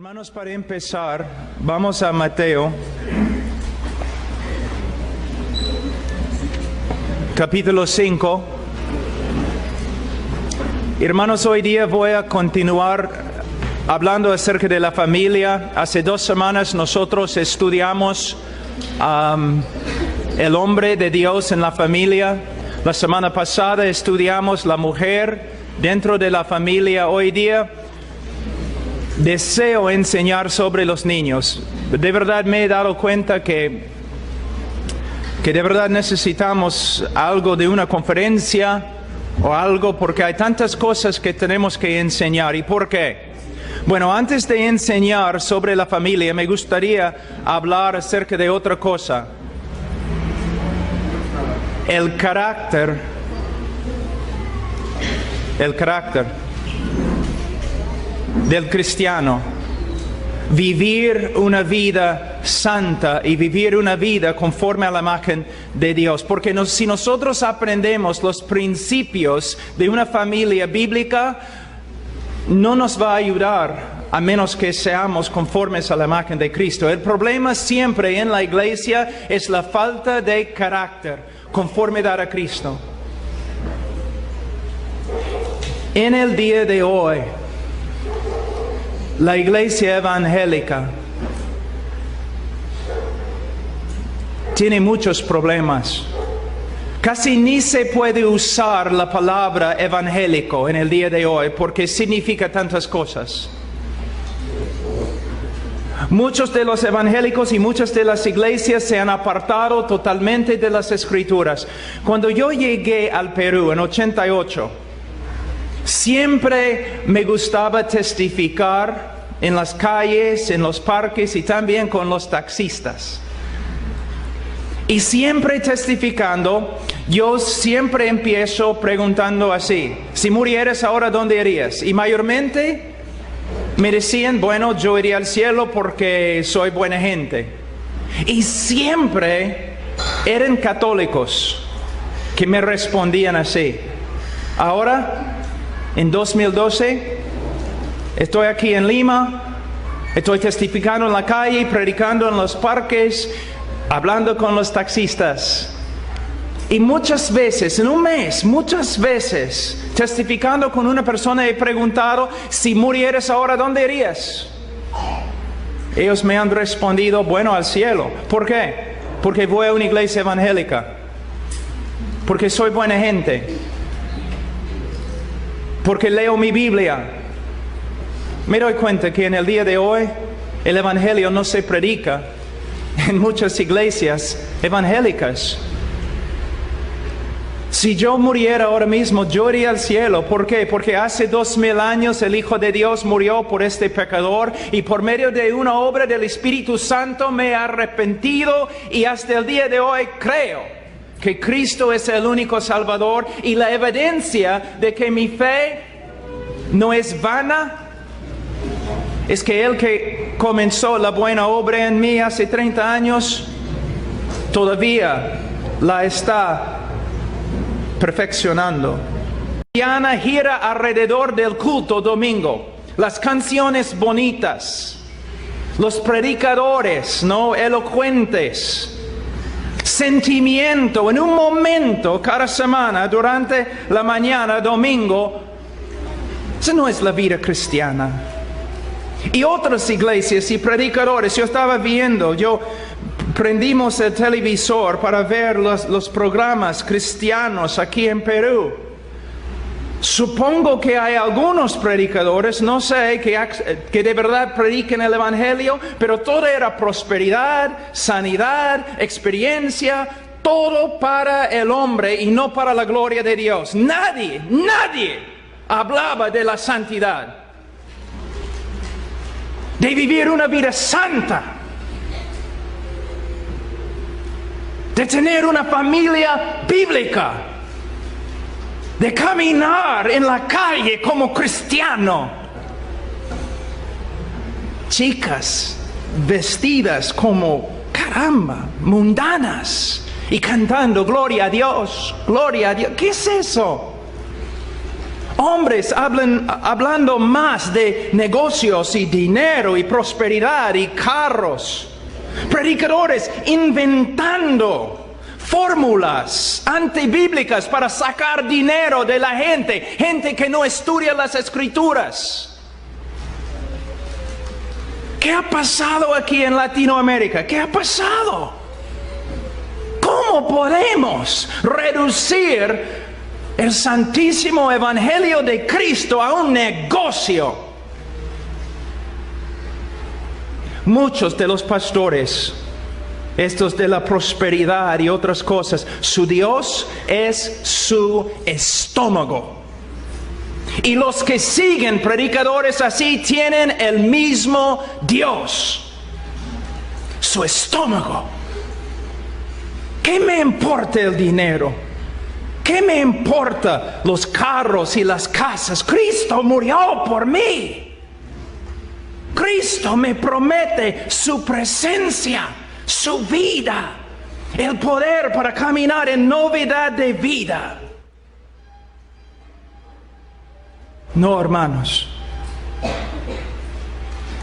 Hermanos, para empezar, vamos a Mateo, capítulo 5. Hermanos, hoy día voy a continuar hablando acerca de la familia. Hace 2 semanas nosotros estudiamos el hombre de Dios en la familia. La semana pasada estudiamos la mujer dentro de la familia. Hoy día deseo enseñar sobre los niños. De verdad me he dado cuenta que de verdad necesitamos algo de una conferencia o algo, porque hay tantas cosas que tenemos que enseñar. ¿Y por qué? Bueno, antes de enseñar sobre la familia, me gustaría hablar acerca de otra cosa. El carácter del cristiano. Vivir una vida santa y vivir una vida conforme a la imagen de Dios. Porque si nosotros aprendemos los principios de una familia bíblica, no nos va a ayudar a menos que seamos conformes a la imagen de Cristo. El problema siempre en la iglesia es la falta de carácter, conformidad a Cristo. En el día de hoy, la iglesia evangélica tiene muchos problemas. Casi ni se puede usar la palabra evangélico en el día de hoy porque significa tantas cosas. Muchos de los evangélicos y muchas de las iglesias se han apartado totalmente de las Escrituras. Cuando yo llegué al Perú en 88, siempre me gustaba testificar en las calles, en los parques y también con los taxistas. Y siempre testificando, yo siempre empiezo preguntando así: si murieras ahora, ¿dónde irías? Y mayormente me decían, bueno, yo iría al cielo porque soy buena gente. Y siempre eran católicos que me respondían así. Ahora, en 2012, estoy aquí en Lima, estoy testificando en la calle, predicando en los parques, hablando con los taxistas. Y muchas veces, en un mes, muchas veces, testificando con una persona, he preguntado, si murieras ahora, ¿dónde irías? Ellos me han respondido, bueno, al cielo. ¿Por qué? Porque voy a una iglesia evangélica. Porque soy buena gente. Porque leo mi Biblia. Me doy cuenta que en el día de hoy el evangelio no se predica en muchas iglesias evangélicas. Si yo muriera ahora mismo, yo iría al cielo. ¿Por qué? Porque hace 2000 años el Hijo de Dios murió por este pecador y por medio de una obra del Espíritu Santo me he arrepentido y hasta el día de hoy creo que Cristo es el único Salvador, y la evidencia de que mi fe no es vana es que el que comenzó la buena obra en mí hace 30 años, todavía la está perfeccionando. Diana gira alrededor del culto domingo, las canciones bonitas, los predicadores, ¿no?, elocuentes, sentimiento en un momento cada semana durante la mañana, domingo. Esa no es la vida cristiana. Y otras iglesias y predicadores, yo estaba viendo, prendimos el televisor para ver los programas cristianos aquí en Perú. Supongo que hay algunos predicadores, no sé, que de verdad prediquen el evangelio, pero todo era prosperidad, sanidad, experiencia, todo para el hombre y no para la gloria de Dios. Nadie hablaba de la santidad, de vivir una vida santa, de tener una familia bíblica, de caminar en la calle como cristiano. Chicas vestidas como, caramba, mundanas y cantando gloria a Dios, gloria a Dios. ¿Qué es eso? Hombres hablando más de negocios y dinero y prosperidad y carros. Predicadores inventando fórmulas antibíblicas para sacar dinero de la gente. Gente que no estudia las Escrituras. ¿Qué ha pasado aquí en Latinoamérica? ¿Qué ha pasado? ¿Cómo podemos reducir el santísimo evangelio de Cristo a un negocio? Muchos de los pastores, estos de la prosperidad y otras cosas, su Dios es su estómago. Y los que siguen predicadores así tienen el mismo Dios, su estómago. ¿Qué me importa el dinero? ¿Qué me importa los carros y las casas? Cristo murió por mí. Cristo me promete su presencia, su vida, el poder para caminar en novedad de vida. No, hermanos.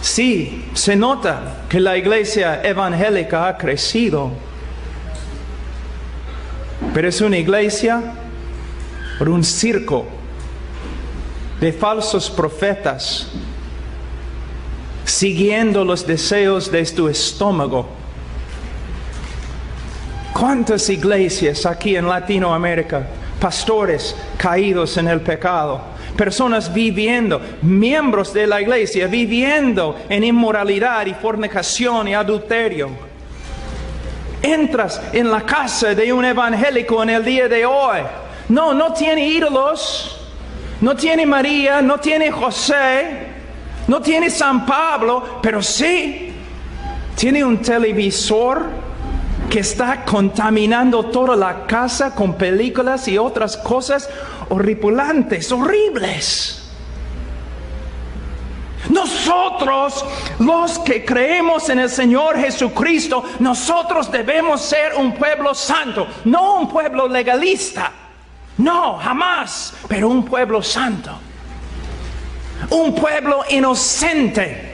Sí, se nota que la iglesia evangélica ha crecido, pero es una iglesia por un circo de falsos profetas siguiendo los deseos de tu estómago. ¿Cuántas iglesias aquí en Latinoamérica? Pastores caídos en el pecado, personas viviendo, miembros de la iglesia viviendo en inmoralidad y fornicación y adulterio. Entras en la casa de un evangélico en el día de hoy. No tiene ídolos, no tiene María, no tiene José, no tiene San Pablo, pero sí tiene un televisor que está contaminando toda la casa con películas y otras cosas horripilantes, horribles. Nosotros, los que creemos en el Señor Jesucristo, nosotros debemos ser un pueblo santo, no un pueblo legalista. No, jamás, pero un pueblo santo. Un pueblo inocente.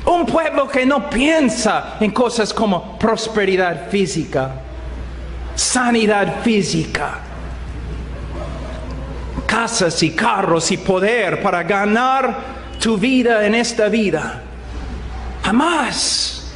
Un pueblo que no piensa en cosas como prosperidad física, sanidad física, casas y carros y poder para ganar tu vida en esta vida. Jamás.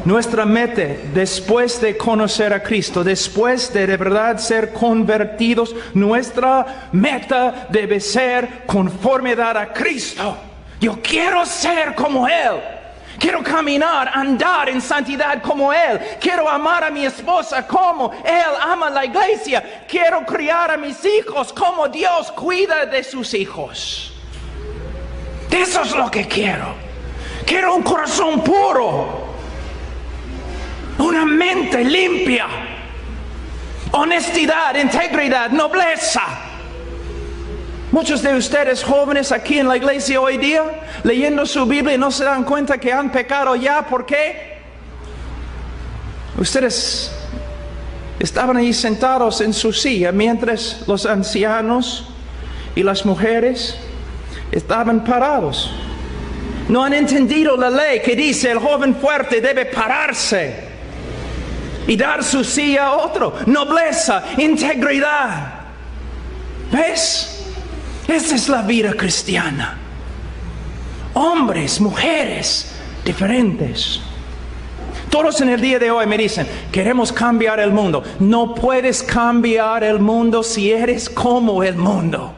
Nuestra meta, después de conocer a Cristo, después de verdad ser convertidos, nuestra meta debe ser conformidad a Cristo. Yo quiero ser como Él. Quiero caminar, andar en santidad como Él. Quiero amar a mi esposa como Él ama a la iglesia. Quiero criar a mis hijos como Dios cuida de sus hijos. Eso es lo que quiero. Quiero un corazón puro. Una mente limpia. Honestidad, integridad, nobleza. Muchos de ustedes jóvenes aquí en la iglesia hoy día, leyendo su Biblia y no se dan cuenta que han pecado ya. ¿Por qué? Ustedes estaban ahí sentados en su silla mientras los ancianos y las mujeres estaban parados. No han entendido la ley que dice el joven fuerte debe pararse y dar su silla a otro. Nobleza, integridad. ¿Ves? Esa es la vida cristiana. Hombres, mujeres, diferentes. Todos en el día de hoy me dicen, queremos cambiar el mundo. No puedes cambiar el mundo si eres como el mundo.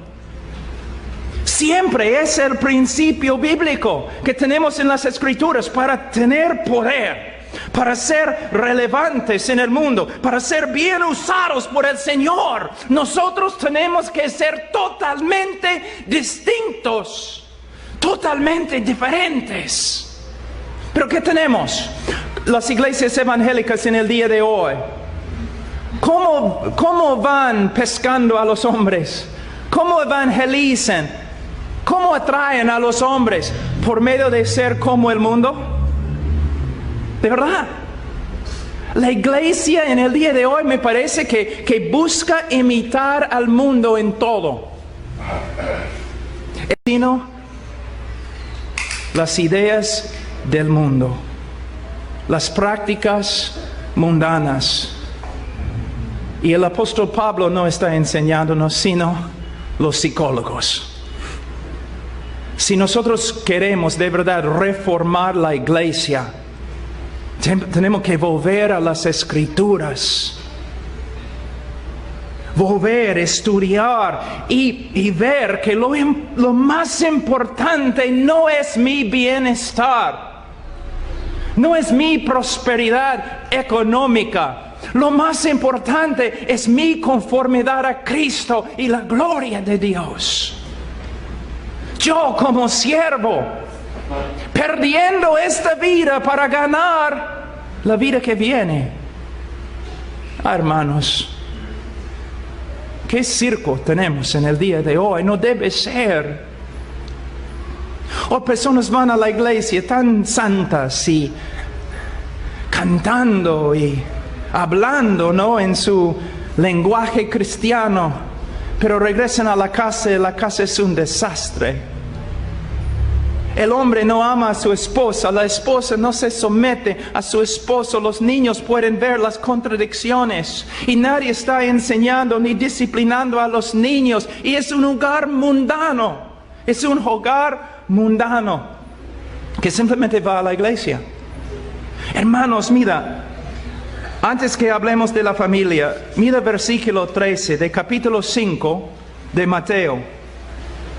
Siempre es el principio bíblico que tenemos en las Escrituras para tener poder, para ser relevantes en el mundo, para ser bien usados por el Señor. Nosotros tenemos que ser totalmente distintos, totalmente diferentes. ¿Pero qué tenemos? Las iglesias evangélicas en el día de hoy, ¿cómo van pescando a los hombres? ¿Cómo evangelizan? ¿Cómo atraen a los hombres? ¿Por medio de ser como el mundo? ¿De verdad? La iglesia en el día de hoy me parece que busca imitar al mundo en todo. Sino las ideas del mundo, las prácticas mundanas. Y el apóstol Pablo no está enseñándonos, sino los psicólogos. Si nosotros queremos de verdad reformar la iglesia, tenemos que volver a las Escrituras. Volver, estudiar y ver que lo más importante no es mi bienestar, no es mi prosperidad económica. Lo más importante es mi conformidad a Cristo y la gloria de Dios. Yo como siervo, perdiendo esta vida para ganar la vida que viene. Hermanos, ¿qué circo tenemos en el día de hoy? No debe ser. O personas van a la iglesia tan santas y cantando y hablando, ¿no?, en su lenguaje cristiano, pero regresan a la casa y la casa es un desastre. El hombre no ama a su esposa, la esposa no se somete a su esposo, los niños pueden ver las contradicciones y nadie está enseñando ni disciplinando a los niños y es un hogar mundano, es un hogar mundano que simplemente va a la iglesia. Hermanos, mira, antes que hablemos de la familia, mira versículo 13 de capítulo 5 de Mateo.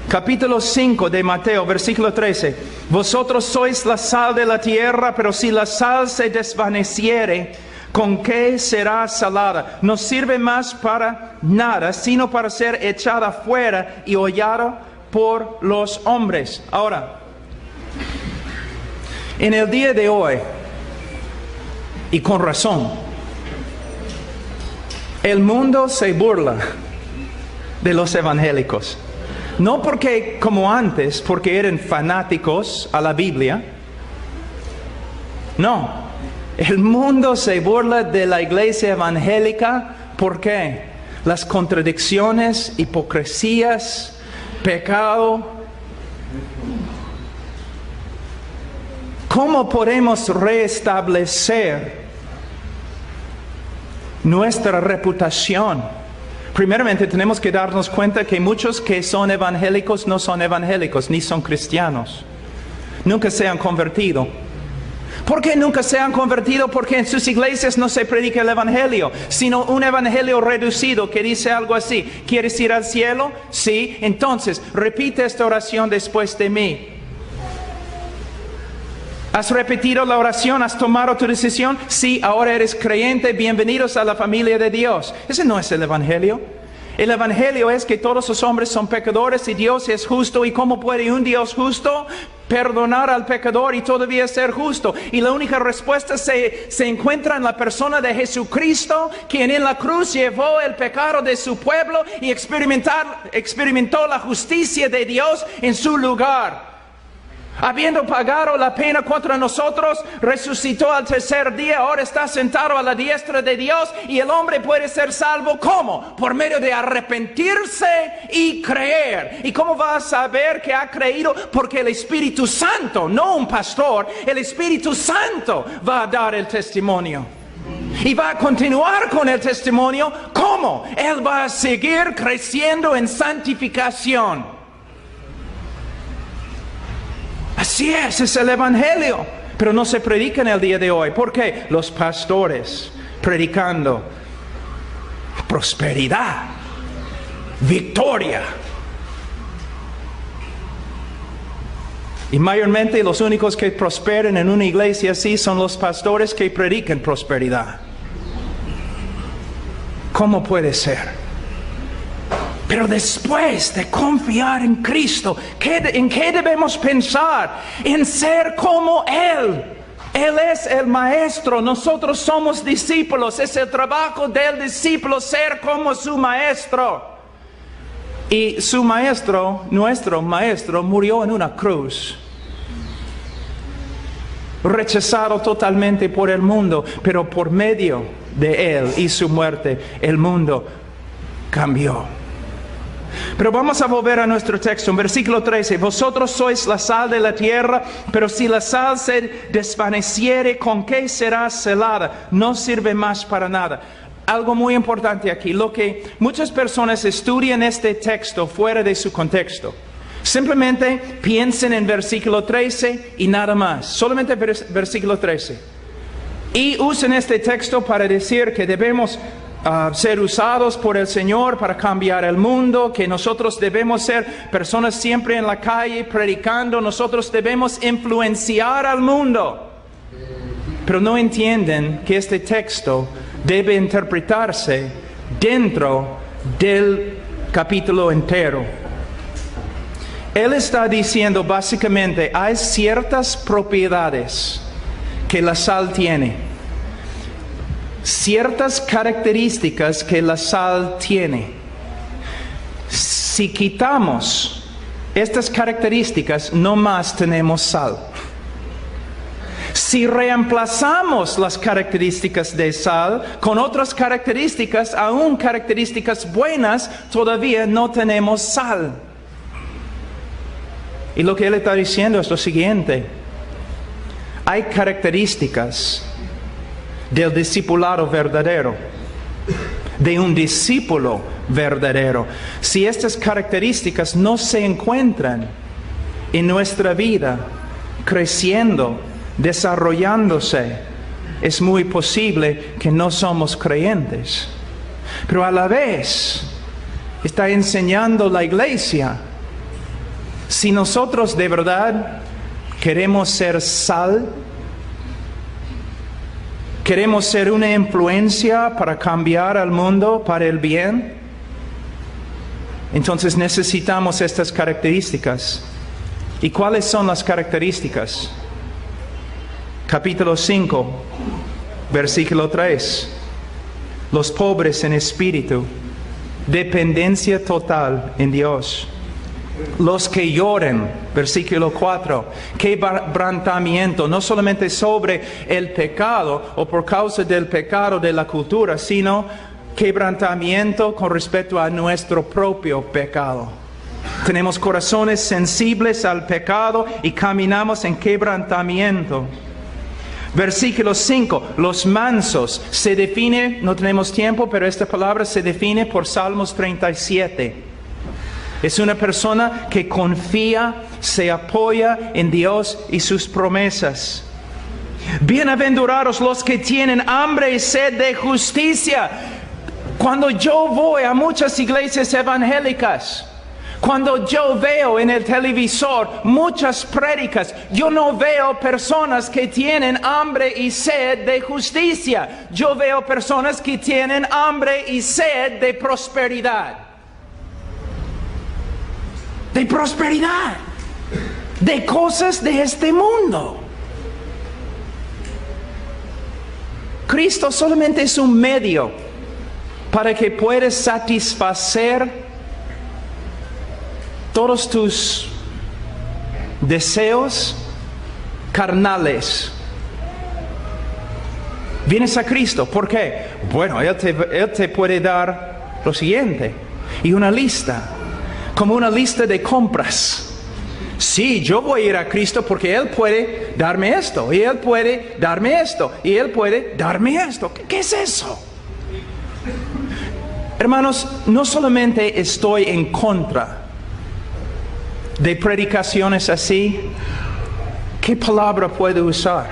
Capítulo 5 de Mateo, versículo 13. Vosotros sois la sal de la tierra, pero si la sal se desvaneciere, ¿con qué será salada? No sirve más para nada, sino para ser echada fuera y hollada por los hombres. Ahora, en el día de hoy, y con razón, el mundo se burla de los evangélicos. No porque como antes, porque eran fanáticos a la Biblia. No, el mundo se burla de la iglesia evangélica. ¿Por qué? Las contradicciones, hipocresías, pecado. ¿Cómo podemos restablecer nuestra reputación? Primeramente tenemos que darnos cuenta que muchos que son evangélicos no son evangélicos, ni son cristianos. Nunca se han convertido. ¿Por qué nunca se han convertido? Porque en sus iglesias no se predica el evangelio, sino un evangelio reducido que dice algo así: ¿quieres ir al cielo? Sí, entonces repite esta oración después de mí. ¿Has repetido la oración? ¿Has tomado tu decisión? Sí, ahora eres creyente. Bienvenidos a la familia de Dios. Ese no es el evangelio. El evangelio es que todos los hombres son pecadores y Dios es justo. ¿Y cómo puede un Dios justo perdonar al pecador y todavía ser justo? Y la única respuesta se encuentra en la persona de Jesucristo, quien en la cruz llevó el pecado de su pueblo y experimentó la justicia de Dios en su lugar. Habiendo pagado la pena contra nosotros, resucitó al tercer día, ahora está sentado a la diestra de Dios y el hombre puede ser salvo. ¿Cómo? Por medio de arrepentirse y creer. ¿Y cómo va a saber que ha creído? Porque el Espíritu Santo, no un pastor, el Espíritu Santo va a dar el testimonio. Y va a continuar con el testimonio. ¿Cómo? Él va a seguir creciendo en santificación. Así es el evangelio, pero no se predica en el día de hoy. ¿Por qué? Los pastores predicando prosperidad, victoria. Y mayormente los únicos que prosperan en una iglesia así son los pastores que predican prosperidad. ¿Cómo puede ser? Pero después de confiar en Cristo, ¿en qué debemos pensar? En ser como Él. Él es el maestro, nosotros somos discípulos. Es el trabajo del discípulo ser como su maestro. Y su maestro, nuestro maestro, murió en una cruz. rechazado totalmente por el mundo, pero por medio de Él y su muerte, el mundo cambió. Pero vamos a volver a nuestro texto, en versículo 13. Vosotros sois la sal de la tierra, pero si la sal se desvaneciere, ¿con qué será salada? No sirve más para nada. Algo muy importante aquí, lo que muchas personas estudian este texto fuera de su contexto. Simplemente piensen en versículo 13 y nada más, solamente versículo 13. Y usen este texto para decir que debemos ser usados por el Señor para cambiar el mundo, que nosotros debemos ser personas siempre en la calle predicando, nosotros debemos influenciar al mundo. Pero no entienden que este texto debe interpretarse dentro del capítulo entero. Él está diciendo básicamente, hay ciertas propiedades que la sal tiene, ciertas características que la sal tiene. Si quitamos estas características, no más tenemos sal. Si reemplazamos las características de sal con otras características, aún características buenas, todavía no tenemos sal. Y lo que él está diciendo es lo siguiente: hay características del discipulado verdadero, de un discípulo verdadero. Si estas características no se encuentran en nuestra vida, creciendo, desarrollándose, es muy posible que no somos creyentes. Pero a la vez está enseñando la iglesia, si nosotros de verdad queremos ser sal, queremos ser una influencia para cambiar al mundo para el bien, entonces necesitamos estas características. ¿Y cuáles son las características? Capítulo 5, versículo 3. Los pobres en espíritu, dependencia total en Dios. Los que lloren, versículo 4, quebrantamiento, no solamente sobre el pecado o por causa del pecado de la cultura, sino quebrantamiento con respecto a nuestro propio pecado. Tenemos corazones sensibles al pecado y caminamos en quebrantamiento. Versículo 5, los mansos, se define, no tenemos tiempo, pero esta palabra se define por Salmos 37. Es una persona que confía, se apoya en Dios y sus promesas. Bienaventurados los que tienen hambre y sed de justicia. Cuando yo voy a muchas iglesias evangélicas, cuando yo veo en el televisor muchas prédicas, yo no veo personas que tienen hambre y sed de justicia. Yo veo personas que tienen hambre y sed de prosperidad. De prosperidad, de cosas de este mundo. Cristo solamente es un medio para que puedas satisfacer todos tus deseos carnales. Vienes a Cristo, ¿por qué? Bueno, Él te puede dar lo siguiente, y una lista, como una lista de compras. Sí, yo voy a ir a Cristo porque Él puede darme esto, y Él puede darme esto, y Él puede darme esto. ¿Qué es eso? Hermanos, no solamente estoy en contra de predicaciones así, ¿qué palabra puedo usar?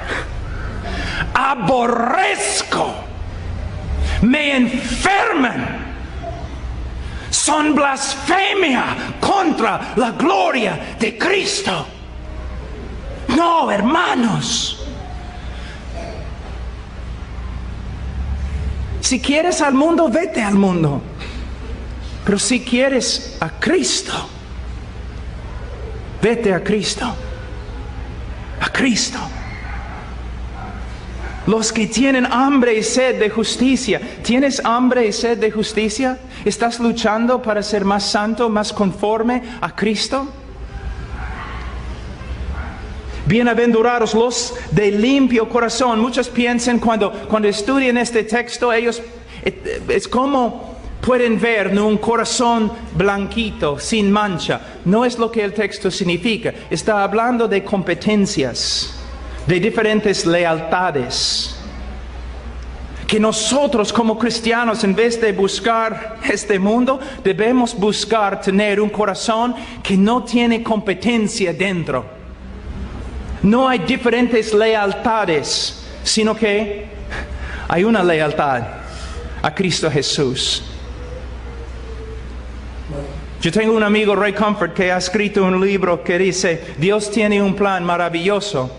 Aborrezco, me enferman. Son blasfemia contra la gloria de Cristo. No, hermanos. Si quieres al mundo, vete al mundo. Pero si quieres a Cristo, vete a Cristo. A Cristo. Los que tienen hambre y sed de justicia. ¿Tienes hambre y sed de justicia? ¿Estás luchando para ser más santo, más conforme a Cristo? Bienaventurados los de limpio corazón. Muchos piensan cuando estudian este texto, ellos es como pueden ver, ¿no?, un corazón blanquito, sin mancha. No es lo que el texto significa. Está hablando de competencias, de diferentes lealtades. Que nosotros como cristianos, en vez de buscar este mundo, debemos buscar tener un corazón que no tiene competencia dentro. No hay diferentes lealtades, sino que hay una lealtad a Cristo Jesús. Yo tengo un amigo, Ray Comfort, que ha escrito un libro que dice, Dios tiene un plan maravilloso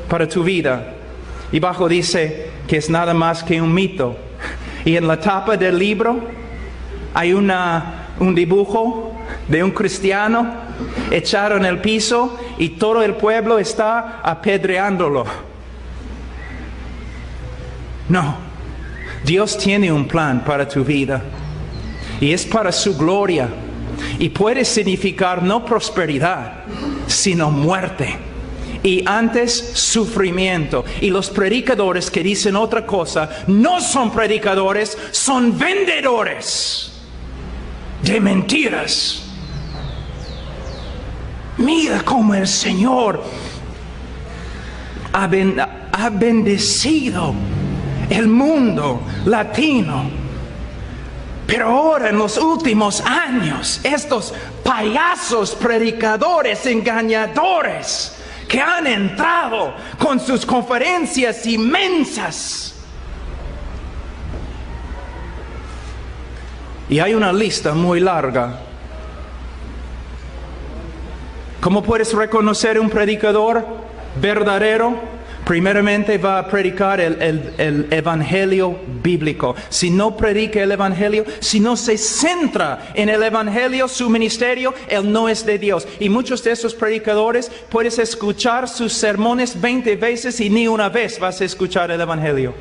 para tu vida. Y abajo dice que es nada más que un mito. Y en la tapa del libro hay un dibujo de un cristiano echado en el piso y todo el pueblo está apedreándolo. No, Dios tiene un plan para tu vida y es para su gloria y puede significar no prosperidad, sino muerte. Y antes sufrimiento. Y los predicadores que dicen otra cosa no son predicadores, son vendedores de mentiras. Mira cómo el Señor ha bendecido el mundo latino. Pero ahora en los últimos años, estos payasos predicadores engañadores que han entrado con sus conferencias inmensas. Y hay una lista muy larga. ¿Cómo puedes reconocer un predicador verdadero? Primeramente va a predicar el evangelio bíblico. Si no predica el evangelio, si no se centra en el evangelio, su ministerio, él no es de Dios. Y muchos de esos predicadores puedes escuchar sus sermones 20 veces y ni una vez vas a escuchar el evangelio.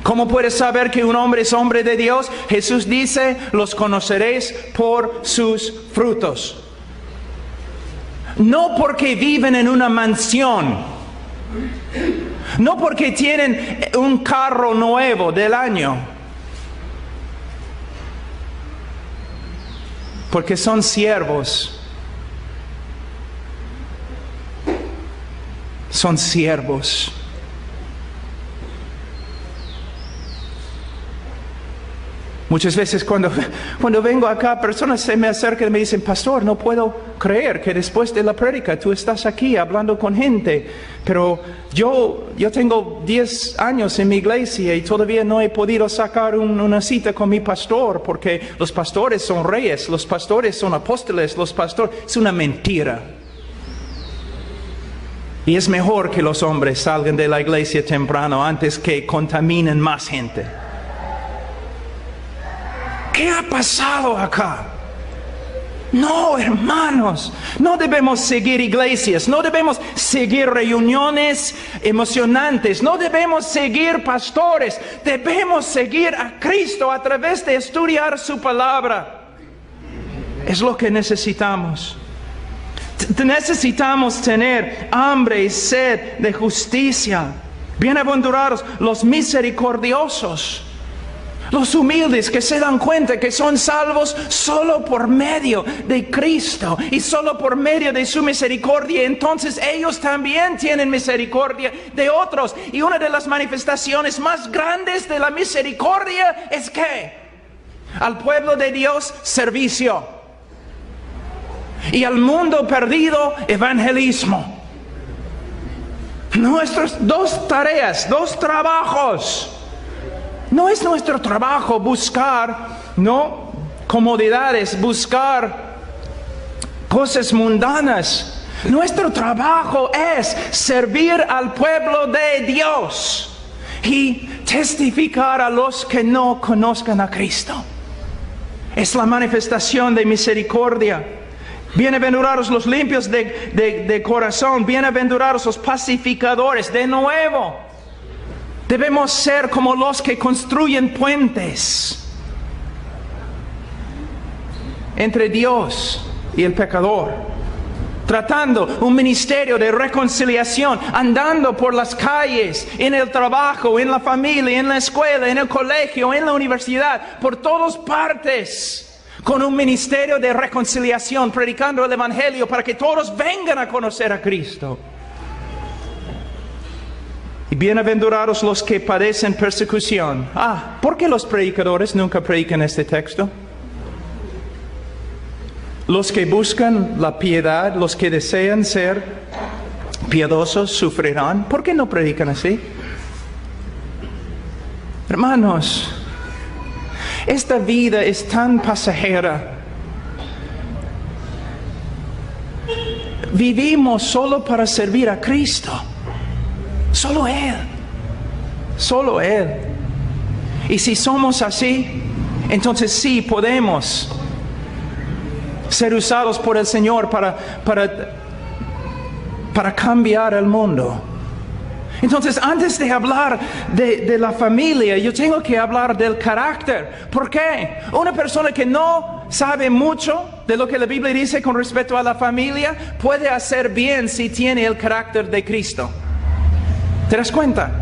¿Cómo puedes saber que un hombre es hombre de Dios? Jesús dice, los conoceréis por sus frutos. No porque viven en una mansión, no porque tienen un carro nuevo del año, porque son siervos. Son siervos. Muchas veces cuando vengo acá, personas se me acercan y me dicen, pastor, no puedo creer que después de la prédica tú estás aquí hablando con gente. Pero yo tengo 10 años en mi iglesia y todavía no he podido sacar una cita con mi pastor porque los pastores son reyes, los pastores son apóstoles, los pastores... Es una mentira. Y es mejor que los hombres salgan de la iglesia temprano antes que contaminen más gente. ¿Qué ha pasado acá? No, hermanos, no debemos seguir iglesias, no debemos seguir reuniones emocionantes, no debemos seguir pastores, debemos seguir a Cristo a través de estudiar su palabra. Es lo que necesitamos. Necesitamos tener hambre y sed de justicia. Bienaventurados los misericordiosos. Los humildes que se dan cuenta que son salvos solo por medio de Cristo y solo por medio de su misericordia. Entonces ellos también tienen misericordia de otros. Y una de las manifestaciones más grandes de la misericordia es que al pueblo de Dios, servicio. Y al mundo perdido, evangelismo. Nuestras dos tareas, dos trabajos. No es nuestro trabajo buscar, ¿no?, comodidades, buscar cosas mundanas. Nuestro trabajo es servir al pueblo de Dios y testificar a los que no conozcan a Cristo. Es la manifestación de misericordia. Bienaventurados los limpios de corazón, bienaventurados los pacificadores. De nuevo, debemos ser como los que construyen puentes entre Dios y el pecador. tratando un ministerio de reconciliación, andando por las calles, en el trabajo, en la familia, en la escuela, en el colegio, en la universidad, por todas partes, con un ministerio de reconciliación, predicando el Evangelio para que todos vengan a conocer a Cristo. Y bienaventurados los que padecen persecución. ¿Por qué los predicadores nunca predican este texto? Los que buscan la piedad, los que desean ser piadosos, sufrirán. ¿Por qué no predican así? Hermanos, esta vida es tan pasajera. Vivimos solo para servir a Cristo. Solo Él. Solo Él. Y si somos así, entonces sí podemos ser usados por el Señor para cambiar el mundo. Entonces, antes de hablar de la familia, yo tengo que hablar del carácter. ¿Por qué? Una persona que no sabe mucho de lo que la Biblia dice con respecto a la familia, puede hacer bien si tiene el carácter de Cristo. ¿Te das cuenta?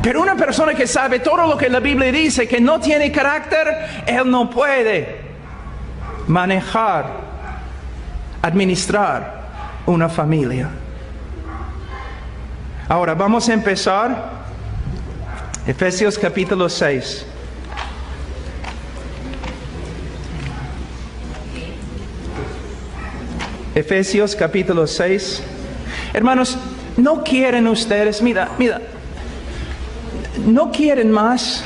Pero una persona que sabe todo lo que la Biblia dice, que no tiene carácter, él no puede manejar, administrar una familia. Ahora vamos a empezar Efesios capítulo 6. Efesios capítulo 6. Hermanos, ¿no quieren ustedes, mira, no quieren más?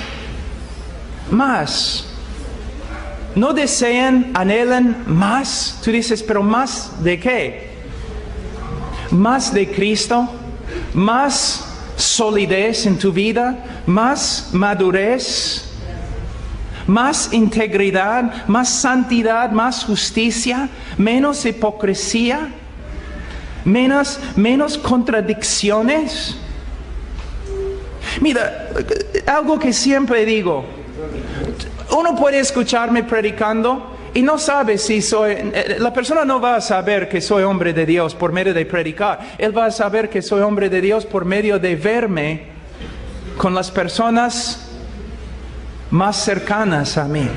¿No desean, anhelan más? Tú dices, pero ¿más de qué? ¿Más de Cristo? ¿Más solidez en tu vida? ¿Más madurez? ¿Más integridad? ¿Más santidad? ¿Más justicia? ¿Menos hipocresía? ¿Menos contradicciones? Mira, algo que siempre digo. Uno puede escucharme predicando y no sabe si la persona no va a saber que soy hombre de Dios por medio de predicar. Él va a saber que soy hombre de Dios por medio de verme con las personas más cercanas a mí.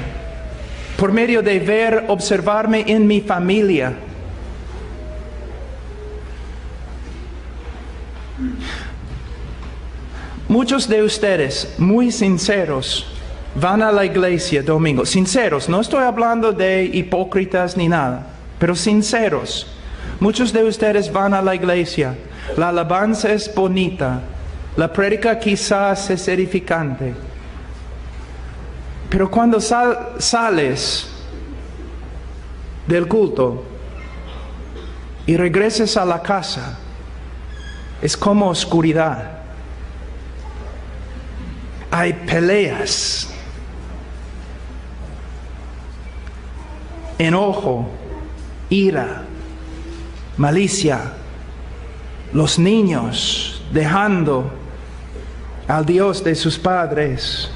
Por medio de observarme en mi familia. Muchos de ustedes, muy sinceros, van a la iglesia domingo. Sinceros, no estoy hablando de hipócritas ni nada, pero sinceros. Muchos de ustedes van a la iglesia. La alabanza es bonita. La prédica quizás es edificante. Pero cuando sales del culto y regresas a la casa, es como oscuridad. Hay peleas, enojo, ira, malicia, los niños dejando al Dios de sus padres.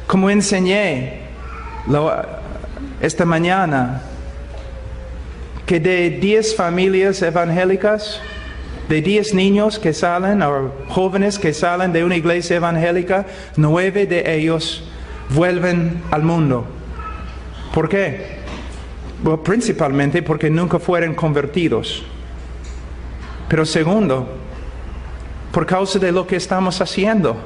Como enseñé esta mañana, que de 10 familias evangélicas, de 10 niños que salen o jóvenes que salen de una iglesia evangélica, 9 de ellos vuelven al mundo. ¿Por qué? Bueno, principalmente porque nunca fueron convertidos. Pero segundo, por causa de lo que estamos haciendo.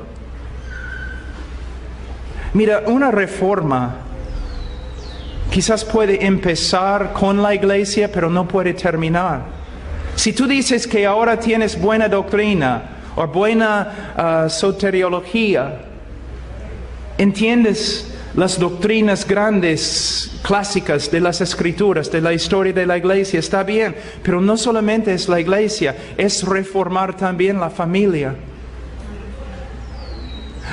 Mira, una reforma quizás puede empezar con la iglesia, pero no puede terminar. Si tú dices que ahora tienes buena doctrina o buena soteriología, entiendes las doctrinas grandes, clásicas de las Escrituras, de la historia de la iglesia, está bien, pero no solamente es la iglesia, es reformar también la familia.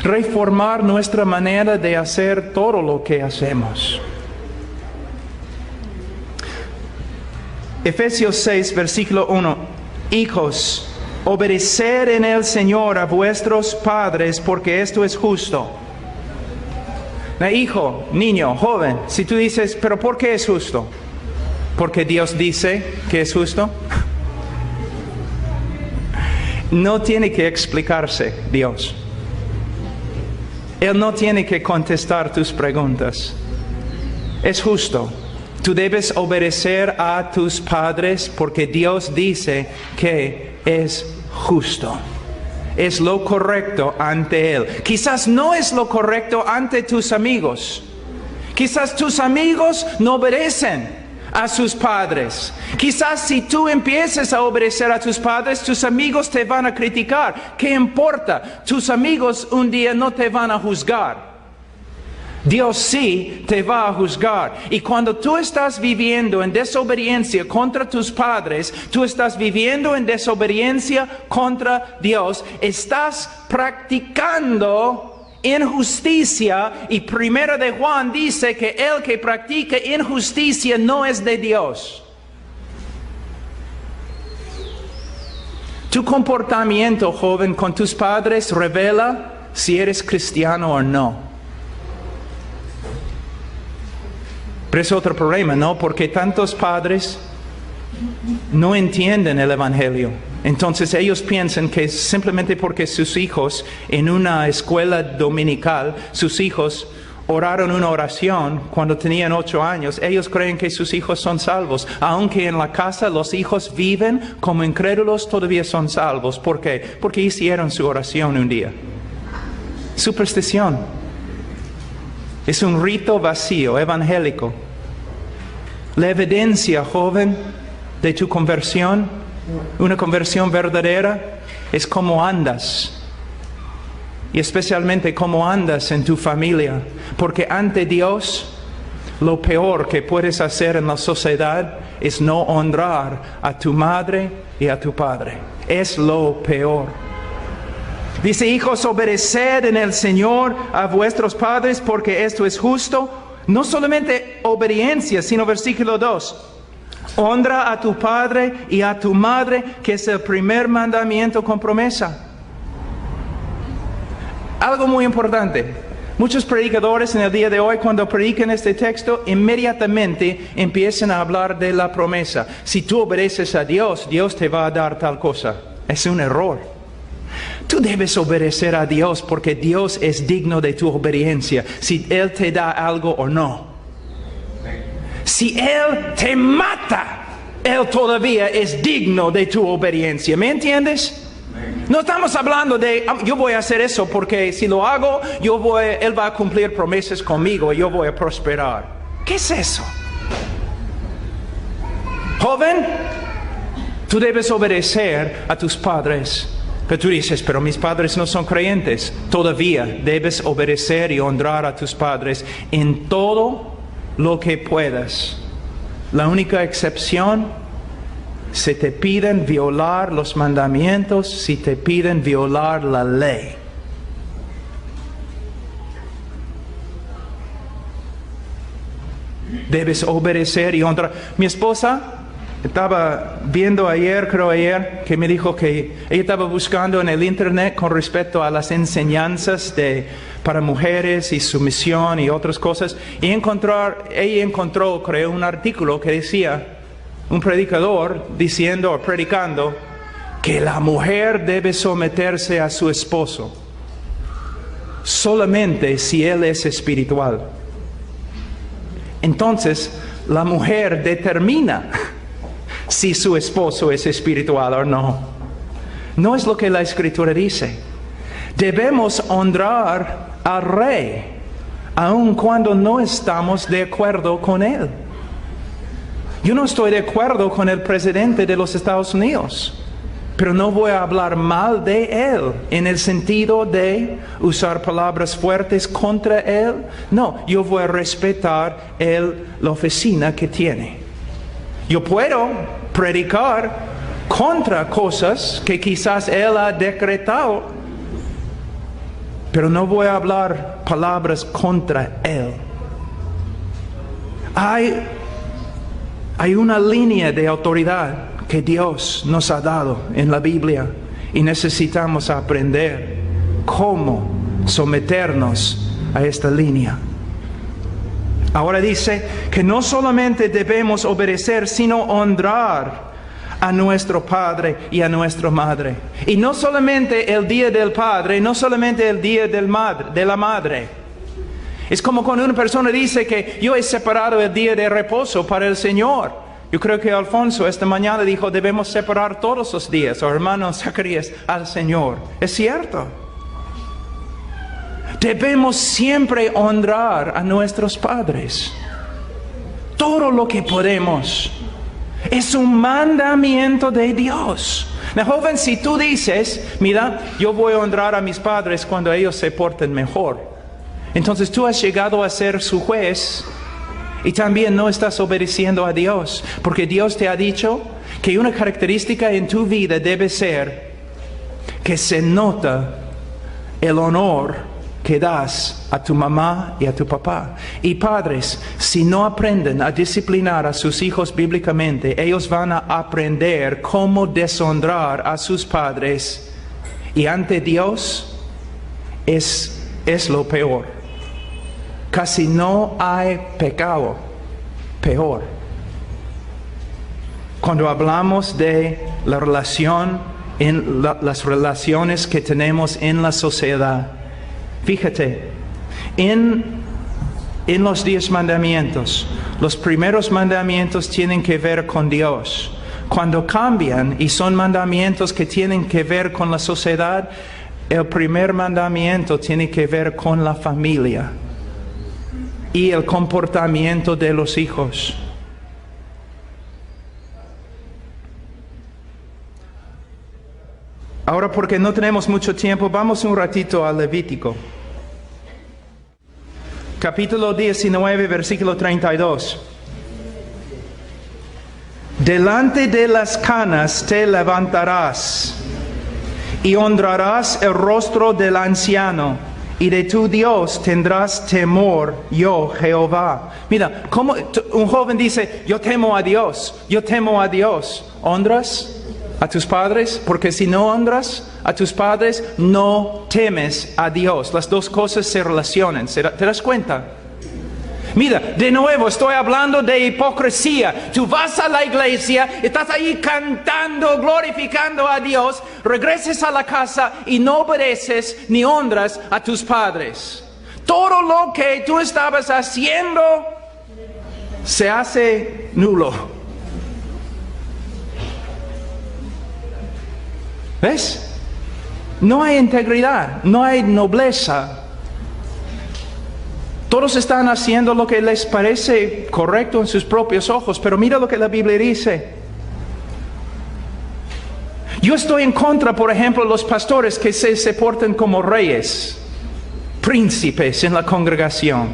Reformar nuestra manera de hacer todo lo que hacemos. Efesios 6, versículo 1. Hijos, obedeced en el Señor a vuestros padres, porque esto es justo. Hijo, niño, joven, si tú dices, ¿pero por qué es justo? porque Dios dice que es justo. No tiene que explicarse Dios. Él no tiene que contestar tus preguntas. Es justo. Tú debes obedecer a tus padres porque Dios dice que es justo. Es lo correcto ante Él. Quizás no es lo correcto ante tus amigos. Quizás tus amigos no obedecen a sus padres. Quizás si tú empieces a obedecer a tus padres, tus amigos te van a criticar. ¿Qué importa? Tus amigos un día no te van a juzgar. Dios sí te va a juzgar. Y cuando tú estás viviendo en desobediencia contra tus padres, tú estás viviendo en desobediencia contra Dios. Estás practicando injusticia, y 1 de Juan dice que el que practica injusticia no es de Dios. Tu comportamiento, joven, con tus padres revela si eres cristiano o no. Pero es otro problema, ¿no? Porque tantos padres no entienden el Evangelio. Entonces ellos piensan que simplemente porque sus hijos en una escuela dominical, sus hijos oraron una oración cuando tenían 8 años, ellos creen que sus hijos son salvos. Aunque en la casa los hijos viven como incrédulos, todavía son salvos. ¿Por qué? Porque hicieron su oración un día. Superstición. Es un rito vacío, evangélico. La evidencia, joven, de tu conversión, una conversión verdadera, es cómo andas. Y especialmente cómo andas en tu familia. Porque ante Dios, lo peor que puedes hacer en la sociedad es no honrar a tu madre y a tu padre. Es lo peor. Dice, hijos, obedeced en el Señor a vuestros padres, porque esto es justo. No solamente obediencia, sino versículo 2. Honra a tu padre y a tu madre, que es el primer mandamiento con promesa. Algo muy importante. Muchos predicadores en el día de hoy, cuando predican este texto, inmediatamente empiezan a hablar de la promesa. Si tú obedeces a Dios, Dios te va a dar tal cosa. Es un error. Tú debes obedecer a Dios porque Dios es digno de tu obediencia, si Él te da algo o no. Si Él te mata, Él todavía es digno de tu obediencia. ¿Me entiendes? No estamos hablando de, yo voy a hacer eso porque si lo hago, Él va a cumplir promesas conmigo y yo voy a prosperar. ¿Qué es eso? Joven, tú debes obedecer a tus padres. Pero tú dices, pero mis padres no son creyentes. Todavía debes obedecer y honrar a tus padres en todo lo que puedas. La única excepción, si te piden violar los mandamientos, si te piden violar la ley. Debes obedecer y honrar. Mi esposa estaba viendo ayer, que me dijo que ella estaba buscando en el internet con respecto a las enseñanzas para mujeres y sumisión y otras cosas. Y ella encontró, creo, un artículo que decía, un predicador diciendo o predicando que la mujer debe someterse a su esposo solamente si él es espiritual. Entonces, la mujer determina si su esposo es espiritual o no. No es lo que la Escritura dice. Debemos honrar al rey, aun cuando no estamos de acuerdo con él. Yo no estoy de acuerdo con el presidente de los Estados Unidos, pero no voy a hablar mal de él en el sentido de usar palabras fuertes contra él. No, yo voy a respetar la oficina que tiene. Yo puedo predicar contra cosas que quizás él ha decretado, pero no voy a hablar palabras contra él. Hay una línea de autoridad que Dios nos ha dado en la Biblia y necesitamos aprender cómo someternos a esta línea. Ahora dice que no solamente debemos obedecer, sino honrar a nuestro padre y a nuestra madre. Y no solamente el día del padre, no solamente el día de la madre. Es como cuando una persona dice que yo he separado el día de reposo para el Señor. Yo creo que Alfonso esta mañana dijo, debemos separar todos los días, o hermano Zacarías, al Señor. Es cierto. Debemos siempre honrar a nuestros padres. Todo lo que podemos. Es un mandamiento de Dios. Joven, si tú dices, mira, yo voy a honrar a mis padres cuando ellos se porten mejor, entonces tú has llegado a ser su juez y también no estás obedeciendo a Dios. Porque Dios te ha dicho que una característica en tu vida debe ser que se nota el honor que das a tu mamá y a tu papá. Y padres, si no aprenden a disciplinar a sus hijos bíblicamente, ellos van a aprender cómo deshonrar a sus padres. Y ante Dios es lo peor. Casi no hay pecado peor. Cuando hablamos de la relación, las relaciones que tenemos en la sociedad, fíjate, en los 10 mandamientos, los primeros mandamientos tienen que ver con Dios. Cuando cambian y son mandamientos que tienen que ver con la sociedad, el primer mandamiento tiene que ver con la familia y el comportamiento de los hijos. Ahora, porque no tenemos mucho tiempo, vamos un ratito a Levítico. Capítulo 19, versículo 32. Delante de las canas te levantarás y honrarás el rostro del anciano, y de tu Dios tendrás temor, yo Jehová. Mira, como un joven dice, yo temo a Dios, yo temo a Dios. ¿Honras a tus padres? Porque si no honras a tus padres, no temes a Dios. Las dos cosas se relacionan. ¿Te das cuenta? Mira, de nuevo estoy hablando de hipocresía. Tú vas a la iglesia, estás ahí cantando, glorificando a Dios, regresas a la casa y no obedeces ni honras a tus padres. Todo lo que tú estabas haciendo se hace nulo. ¿Ves? No hay integridad, no hay nobleza. Todos están haciendo lo que les parece correcto en sus propios ojos, pero mira lo que la Biblia dice. Yo estoy en contra, por ejemplo, de los pastores que se portan como reyes, príncipes en la congregación.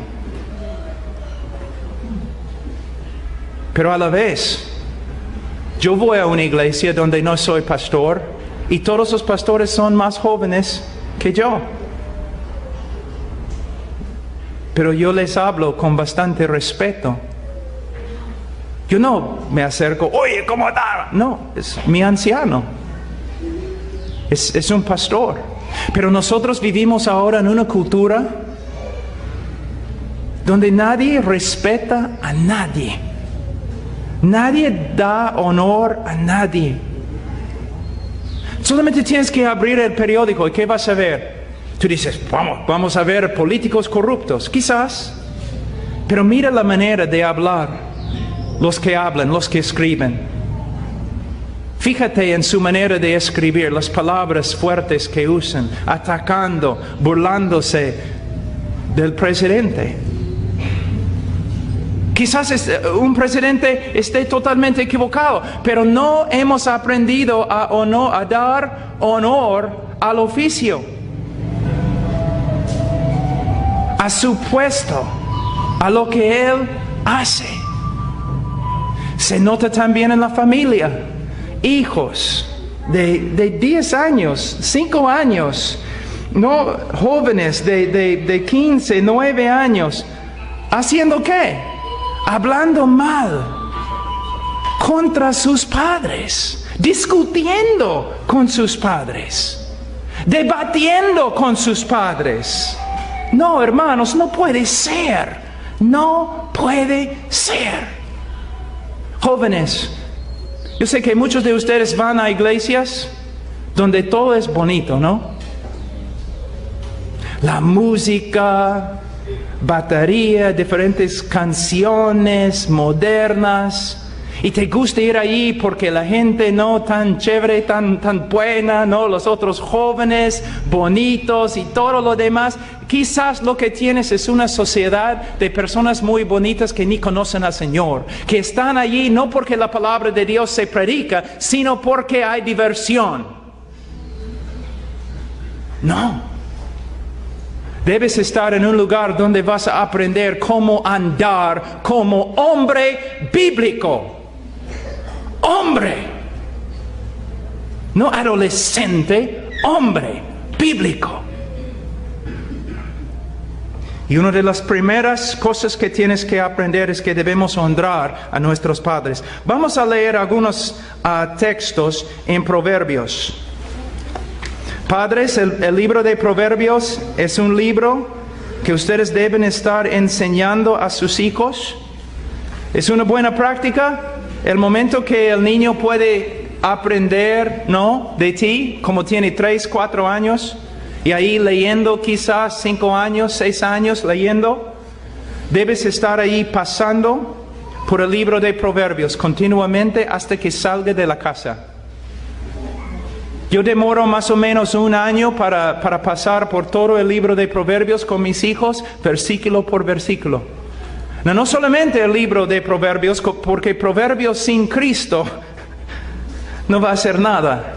Pero a la vez, yo voy a una iglesia donde no soy pastor y todos los pastores son más jóvenes que yo. Pero yo les hablo con bastante respeto. Yo no me acerco, oye, ¿cómo está? No, es mi anciano. Es un pastor. Pero nosotros vivimos ahora en una cultura donde nadie respeta a nadie. Nadie da honor a nadie. Solamente tienes que abrir el periódico y ¿qué vas a ver? Tú dices, vamos a ver políticos corruptos. Quizás. Pero mira la manera de hablar. Los que hablan, los que escriben. Fíjate en su manera de escribir, las palabras fuertes que usan, atacando, burlándose del presidente. Quizás un presidente esté totalmente equivocado, pero no hemos aprendido a dar honor al oficio, a su puesto, a lo que él hace. Se nota también en la familia. Hijos de 10 años, 5 años, no jóvenes de 15, 9 años, ¿haciendo qué? Hablando mal contra sus padres, discutiendo con sus padres, debatiendo con sus padres. No, hermanos, no puede ser. No puede ser. Jóvenes, yo sé que muchos de ustedes van a iglesias donde todo es bonito, ¿no? La música, batería, diferentes canciones modernas. Y te gusta ir allí porque la gente no tan chévere, tan buena, no, los otros jóvenes, bonitos y todo lo demás. Quizás lo que tienes es una sociedad de personas muy bonitas que ni conocen al Señor, que están allí no porque la palabra de Dios se predica, sino porque hay diversión. No. Debes estar en un lugar donde vas a aprender cómo andar como hombre bíblico. Hombre, no adolescente, hombre bíblico. Y una de las primeras cosas que tienes que aprender es que debemos honrar a nuestros padres. Vamos a leer algunos textos en Proverbios. Padres, el libro de Proverbios es un libro que ustedes deben estar enseñando a sus hijos. Es una buena práctica. El momento que el niño puede aprender, ¿no?, de ti, como tiene 3, 4 años, y ahí leyendo quizás 5 años, 6 años leyendo, debes estar ahí pasando por el libro de Proverbios continuamente hasta que salga de la casa. Yo demoro más o menos 1 año para pasar por todo el libro de Proverbios con mis hijos, versículo por versículo. No solamente el libro de Proverbios, porque Proverbios sin Cristo no va a hacer nada.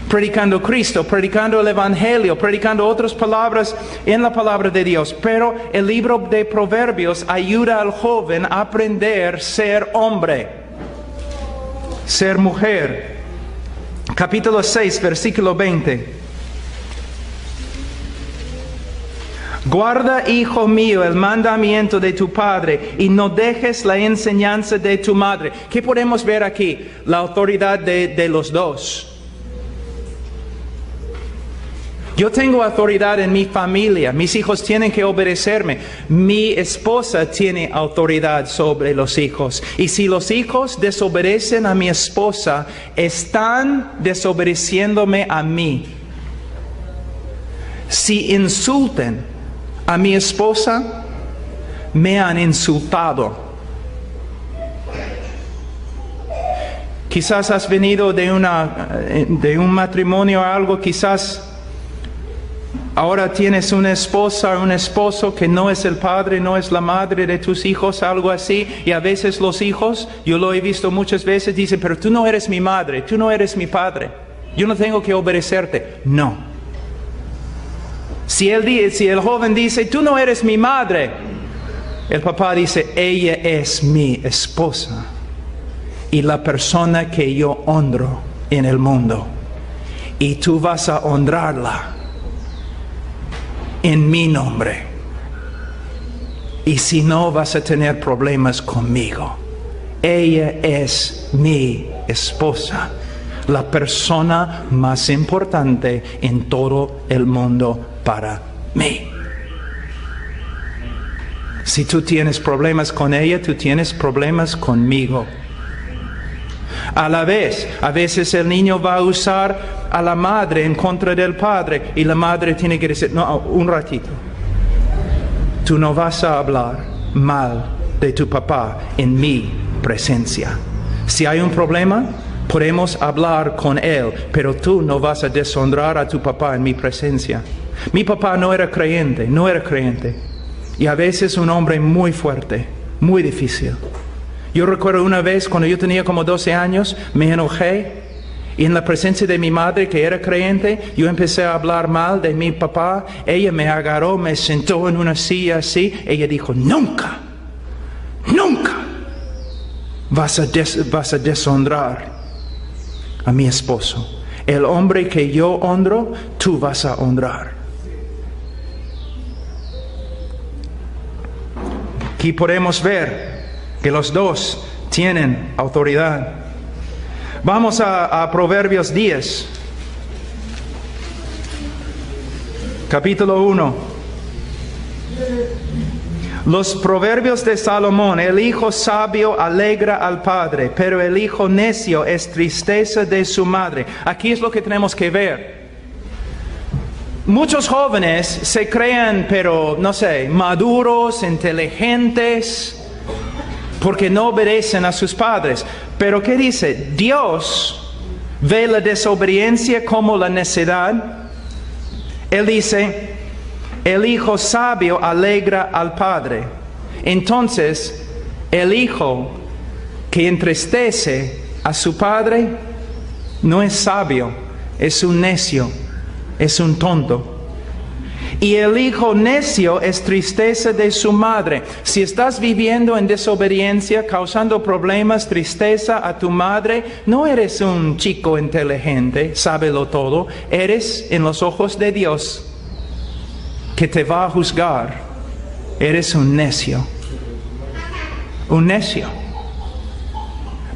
Predicando Cristo, predicando el Evangelio, predicando otras palabras en la palabra de Dios. Pero el libro de Proverbios ayuda al joven a aprender a ser hombre, ser mujer. Capítulo 6, versículo 20. Guarda, hijo mío, el mandamiento de tu padre y no dejes la enseñanza de tu madre. ¿Qué podemos ver aquí? La autoridad de los dos. Yo tengo autoridad en mi familia. Mis hijos tienen que obedecerme. Mi esposa tiene autoridad sobre los hijos. Y si los hijos desobedecen a mi esposa, están desobedeciéndome a mí. Si insultan a mi esposa, me han insultado. Quizás has venido de un matrimonio o algo, quizás ahora tienes una esposa o un esposo que no es el padre, no es la madre de tus hijos, algo así. Y a veces los hijos, yo lo he visto muchas veces, dicen, pero tú no eres mi madre, tú no eres mi padre. Yo no tengo que obedecerte. No. Si el joven dice, tú no eres mi madre, el papá dice, ella es mi esposa y la persona que yo honro en el mundo. Y tú vas a honrarla en mi nombre. Y si no, vas a tener problemas conmigo. Ella es mi esposa, la persona más importante en todo el mundo para mí. Si tú tienes problemas con ella, tú tienes problemas conmigo. A la vez, a veces el niño va a usar a la madre en contra del padre y la madre tiene que decir, no, un ratito. Tú no vas a hablar mal de tu papá en mi presencia. Si hay un problema, podemos hablar con él, pero tú no vas a deshonrar a tu papá en mi presencia. Mi papá no era creyente. Y a veces un hombre muy fuerte, muy difícil. Yo recuerdo una vez cuando yo tenía como 12 años, me enojé. Y en la presencia de mi madre, que era creyente, yo empecé a hablar mal de mi papá. Ella me agarró, me sentó en una silla así. Ella dijo, nunca vas a deshonrar a mi esposo. El hombre que yo honro, tú vas a honrar. Aquí podemos ver que los dos tienen autoridad. Vamos a Proverbios 10, capítulo 1. Los proverbios de Salomón: el hijo sabio alegra al padre, pero el hijo necio es tristeza de su madre. Aquí es lo que tenemos que ver. Muchos jóvenes se creen, pero no sé, maduros, inteligentes, porque no obedecen a sus padres. Pero ¿qué dice? Dios ve la desobediencia como la necedad. Él dice: el hijo sabio alegra al padre. Entonces, el hijo que entristece a su padre no es sabio, es un necio, es un tonto. Y el hijo necio es tristeza de su madre. Si estás viviendo en desobediencia, causando problemas, tristeza a tu madre, no eres un chico inteligente, sábelo todo. Eres, en los ojos de Dios, que te va a juzgar, eres un necio. Un necio.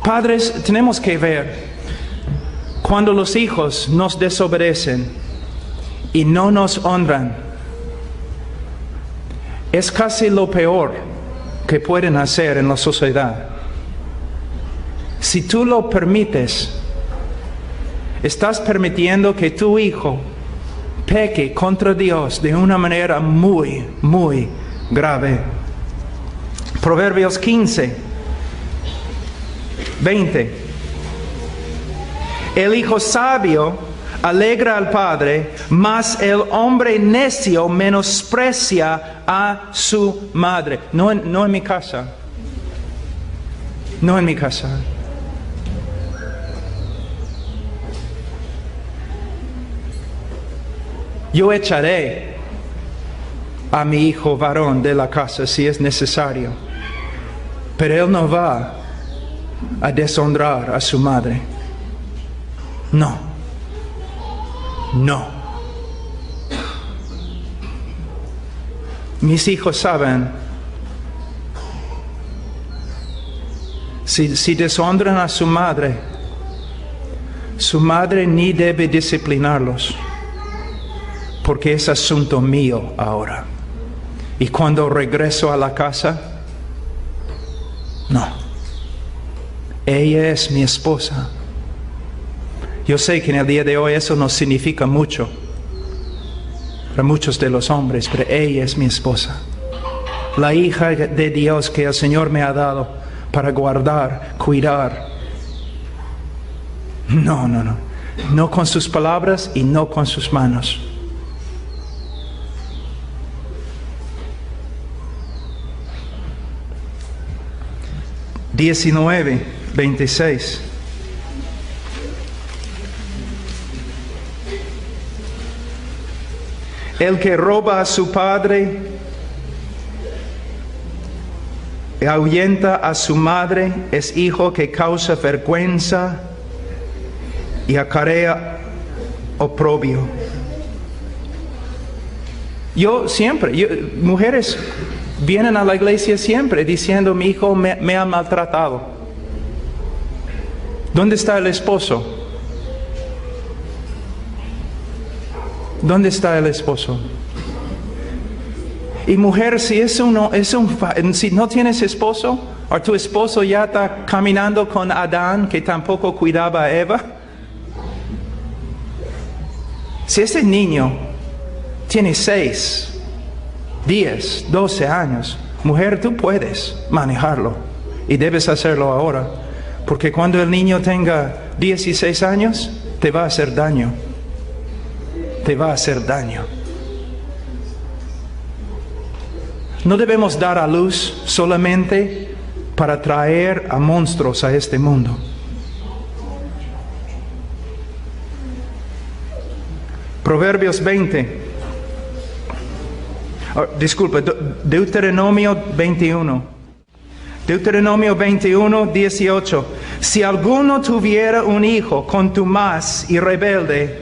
Padres, tenemos que ver cuando los hijos nos desobedecen y no nos honran. Es casi lo peor que pueden hacer en la sociedad. Si tú lo permites, estás permitiendo que tu hijo peque contra Dios de una manera muy, muy grave. Proverbios 15, 20. El hijo sabio alegra al padre, mas el hombre necio menosprecia a su madre. No en mi casa. No en mi casa. Yo echaré a mi hijo varón de la casa si es necesario, pero él no va a deshonrar a su madre. No. No. Mis hijos saben, si deshonran a su madre ni debe disciplinarlos, porque es asunto mío ahora. Y cuando regreso a la casa, no. Ella es mi esposa. Yo sé que en el día de hoy eso no significa mucho para muchos de los hombres, pero ella es mi esposa. La hija de Dios que el Señor me ha dado para guardar, cuidar. No. No con sus palabras y no con sus manos. Diecinueve, 26. El que roba a su padre y ahuyenta a su madre es hijo que causa vergüenza y acarrea oprobio. Mujeres vienen a la iglesia siempre diciendo: mi hijo me ha maltratado. ¿Dónde está el esposo? ¿Dónde está el esposo? Y mujer, si no tienes esposo, o tu esposo ya está caminando con Adán, que tampoco cuidaba a Eva. Si ese niño tiene 6, 10, 12 años, mujer, tú puedes manejarlo. Y debes hacerlo ahora. Porque cuando el niño tenga 16 años, te va a hacer daño. Te va a hacer daño. No debemos dar a luz solamente para traer a monstruos a este mundo. Proverbios 20. Deuteronomio 21. Deuteronomio 21, 18. Si alguno tuviera un hijo contumaz y rebelde,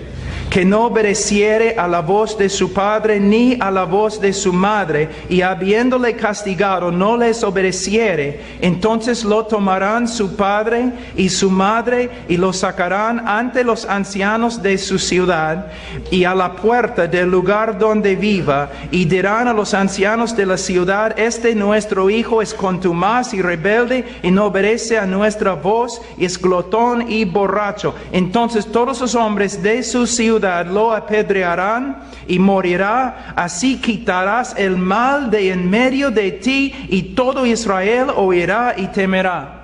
que no obedeciere a la voz de su padre ni a la voz de su madre, y habiéndole castigado no les obedeciere, entonces lo tomarán su padre y su madre y lo sacarán ante los ancianos de su ciudad y a la puerta del lugar donde viva, y dirán a los ancianos de la ciudad: este nuestro hijo es contumaz y rebelde y no obedece a nuestra voz, y es glotón y borracho. Entonces todos los hombres de su ciudad lo apedrearán y morirá. Así quitarás el mal de en medio de ti, y todo Israel oirá y temerá.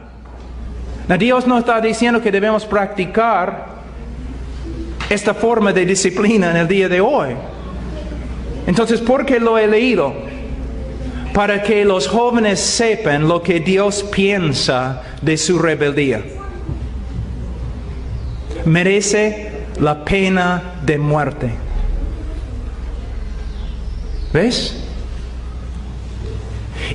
Dios no está diciendo que debemos practicar esta forma de disciplina en el día de hoy. Entonces, ¿por qué lo he leído? Para que los jóvenes sepan lo que Dios piensa de su rebeldía. Merece la pena de muerte. ¿Ves?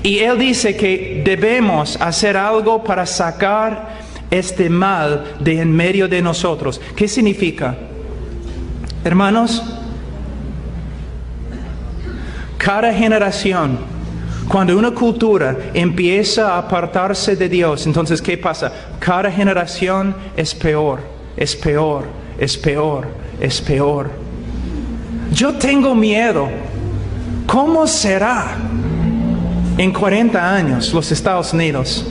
Y Él dice que debemos hacer algo para sacar este mal de en medio de nosotros. ¿Qué significa? Hermanos, cada generación, cuando una cultura empieza a apartarse de Dios, entonces ¿qué pasa? Cada generación es peor, es peor, es peor, es peor. Yo tengo miedo. ¿Cómo será en 40 años los Estados Unidos?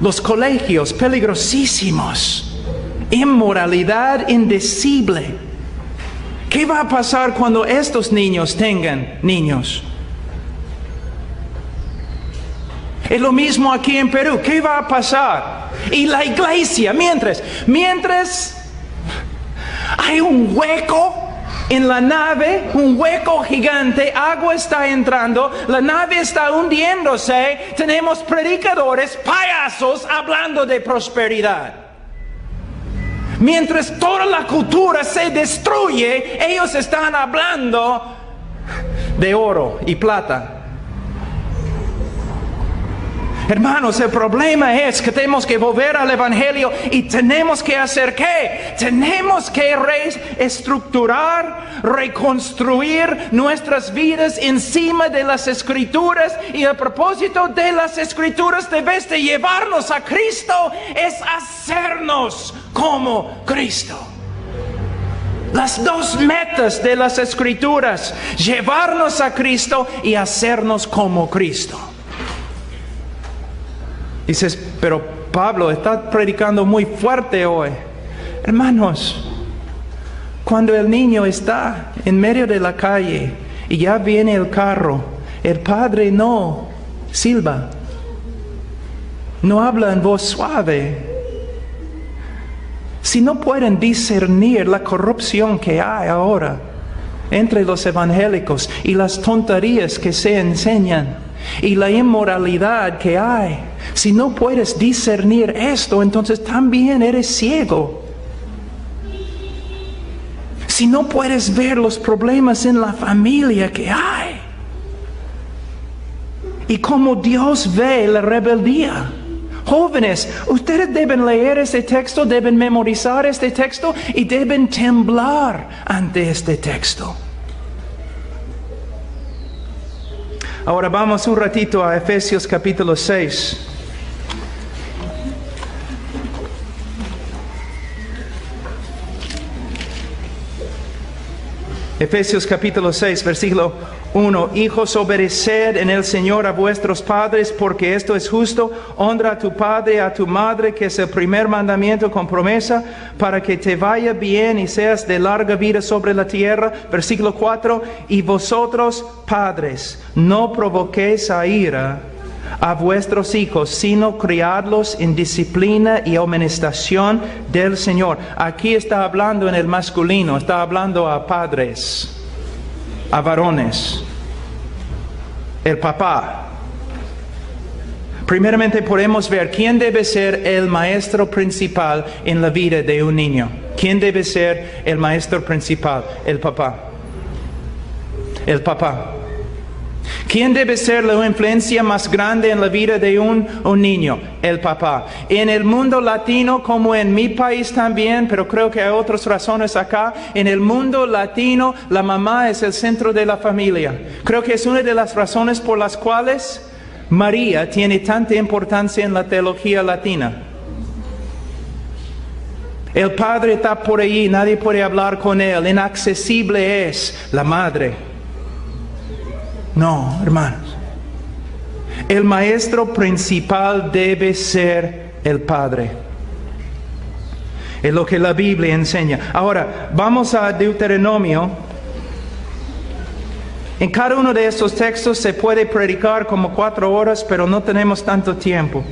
Los colegios peligrosísimos, inmoralidad indecible. ¿Qué va a pasar cuando estos niños tengan niños? Es lo mismo aquí en Perú. ¿Qué va a pasar? Y la iglesia, mientras hay un hueco en la nave, un hueco gigante, agua está entrando, la nave está hundiéndose, tenemos predicadores, payasos hablando de prosperidad. Mientras toda la cultura se destruye, ellos están hablando de oro y plata. Hermanos, el problema es que tenemos que volver al Evangelio y tenemos que hacer ¿qué? Tenemos que reestructurar, reconstruir nuestras vidas encima de las Escrituras. Y el propósito de las Escrituras, de vez de llevarnos a Cristo, es hacernos como Cristo. Las dos metas de las Escrituras: llevarnos a Cristo y hacernos como Cristo. Dices, pero Pablo está predicando muy fuerte hoy. Hermanos, cuando el niño está en medio de la calle y ya viene el carro, el padre no silba, no habla en voz suave. Si no pueden discernir la corrupción que hay ahora entre los evangélicos y las tonterías que se enseñan y la inmoralidad que hay, si no puedes discernir esto, entonces también eres ciego. Si no puedes ver los problemas en la familia que hay y cómo Dios ve la rebeldía. Jóvenes, ustedes deben leer este texto, deben memorizar este texto y deben temblar ante este texto. Ahora vamos un ratito a Efesios capítulo 6. Efesios capítulo 6, versículo 1. Hijos, obedeced en el Señor a vuestros padres, porque esto es justo. Honra a tu padre y a tu madre, que es el primer mandamiento con promesa, para que te vaya bien y seas de larga vida sobre la tierra. Versículo 4. Y vosotros, padres, no provoquéis a ira a vuestros hijos, sino criadlos en disciplina y amonestación del Señor. Aquí está hablando en el masculino, está hablando a padres, a varones, el papá. Primeramente podemos ver quién debe ser el maestro principal en la vida de un niño. ¿Quién debe ser el maestro principal? El papá. El papá. ¿Quién debe ser la influencia más grande en la vida de un niño? El papá. En el mundo latino, como en mi país también, pero creo que hay otras razones acá, en el mundo latino la mamá es el centro de la familia. Creo que es una de las razones por las cuales María tiene tanta importancia en la teología latina. El padre está por ahí, nadie puede hablar con él, inaccesible es la madre. No, hermanos. El maestro principal debe ser el Padre. Es lo que la Biblia enseña. Ahora, vamos a Deuteronomio. En cada uno de estos textos se puede predicar como 4 horas, pero no tenemos tanto tiempo.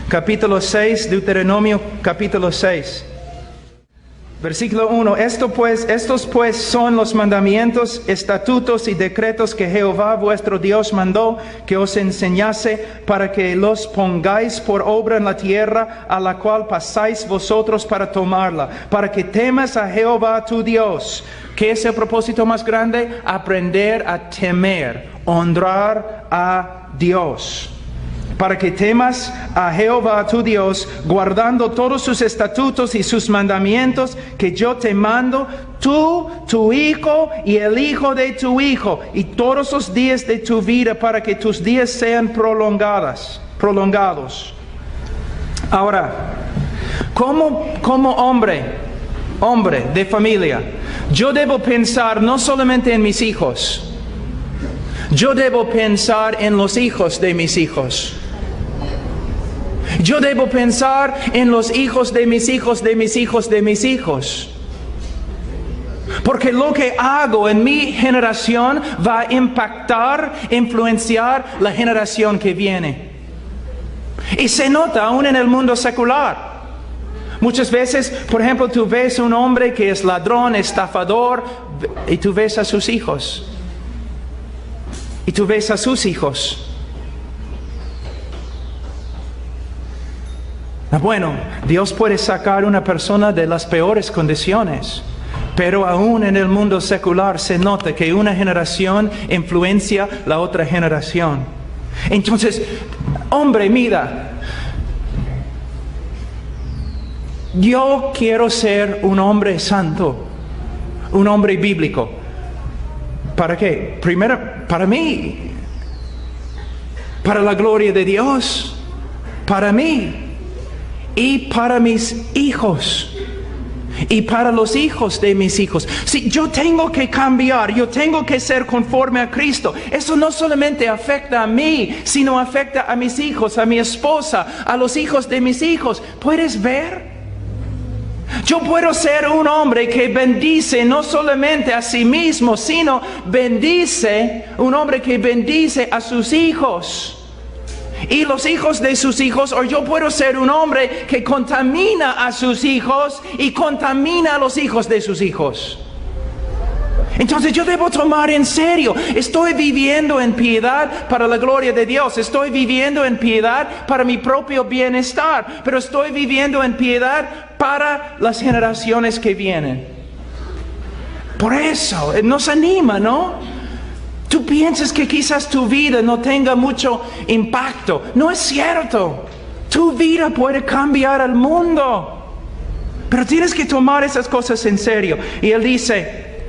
Capítulo 6, Deuteronomio, capítulo 6. Versículo 1, estos pues son los mandamientos, estatutos y decretos que Jehová vuestro Dios mandó que os enseñase para que los pongáis por obra en la tierra a la cual pasáis vosotros para tomarla, para que temas a Jehová tu Dios. ¿Qué es el propósito más grande? Aprender a temer, honrar a Dios. Para que temas a Jehová tu Dios, guardando todos sus estatutos y sus mandamientos que yo te mando, tú, tu hijo y el hijo de tu hijo, y todos los días de tu vida, para que tus días sean prolongados. Ahora, como hombre de familia, yo debo pensar no solamente en mis hijos, yo debo pensar en los hijos de mis hijos. Yo debo pensar en los hijos de mis hijos, de mis hijos, de mis hijos. Porque lo que hago en mi generación va a impactar, influenciar la generación que viene. Y se nota aún en el mundo secular. Muchas veces, por ejemplo, tú ves un hombre que es ladrón, estafador, y tú ves a sus hijos. Y tú ves a sus hijos. Bueno, Dios puede sacar a una persona de las peores condiciones, pero aún en el mundo secular se nota que una generación influencia la otra generación. Entonces, hombre, mira, yo quiero ser un hombre santo, un hombre bíblico. ¿Para qué? Primero, para mí, para la gloria de Dios, para mí. Y para mis hijos. Y para los hijos de mis hijos. Si yo tengo que cambiar, yo tengo que ser conforme a Cristo. Eso no solamente afecta a mí, sino afecta a mis hijos, a mi esposa, a los hijos de mis hijos. ¿Puedes ver? Yo puedo ser un hombre que bendice no solamente a sí mismo, sino un hombre que bendice a sus hijos. Y los hijos de sus hijos, o yo puedo ser un hombre que contamina a sus hijos y contamina a los hijos de sus hijos. Entonces yo debo tomar en serio, estoy viviendo en piedad para la gloria de Dios, estoy viviendo en piedad para mi propio bienestar, pero estoy viviendo en piedad para las generaciones que vienen. Por eso nos anima, ¿no? Tú piensas que quizás tu vida no tenga mucho impacto. No es cierto. Tu vida puede cambiar al mundo. Pero tienes que tomar esas cosas en serio. Y él dice,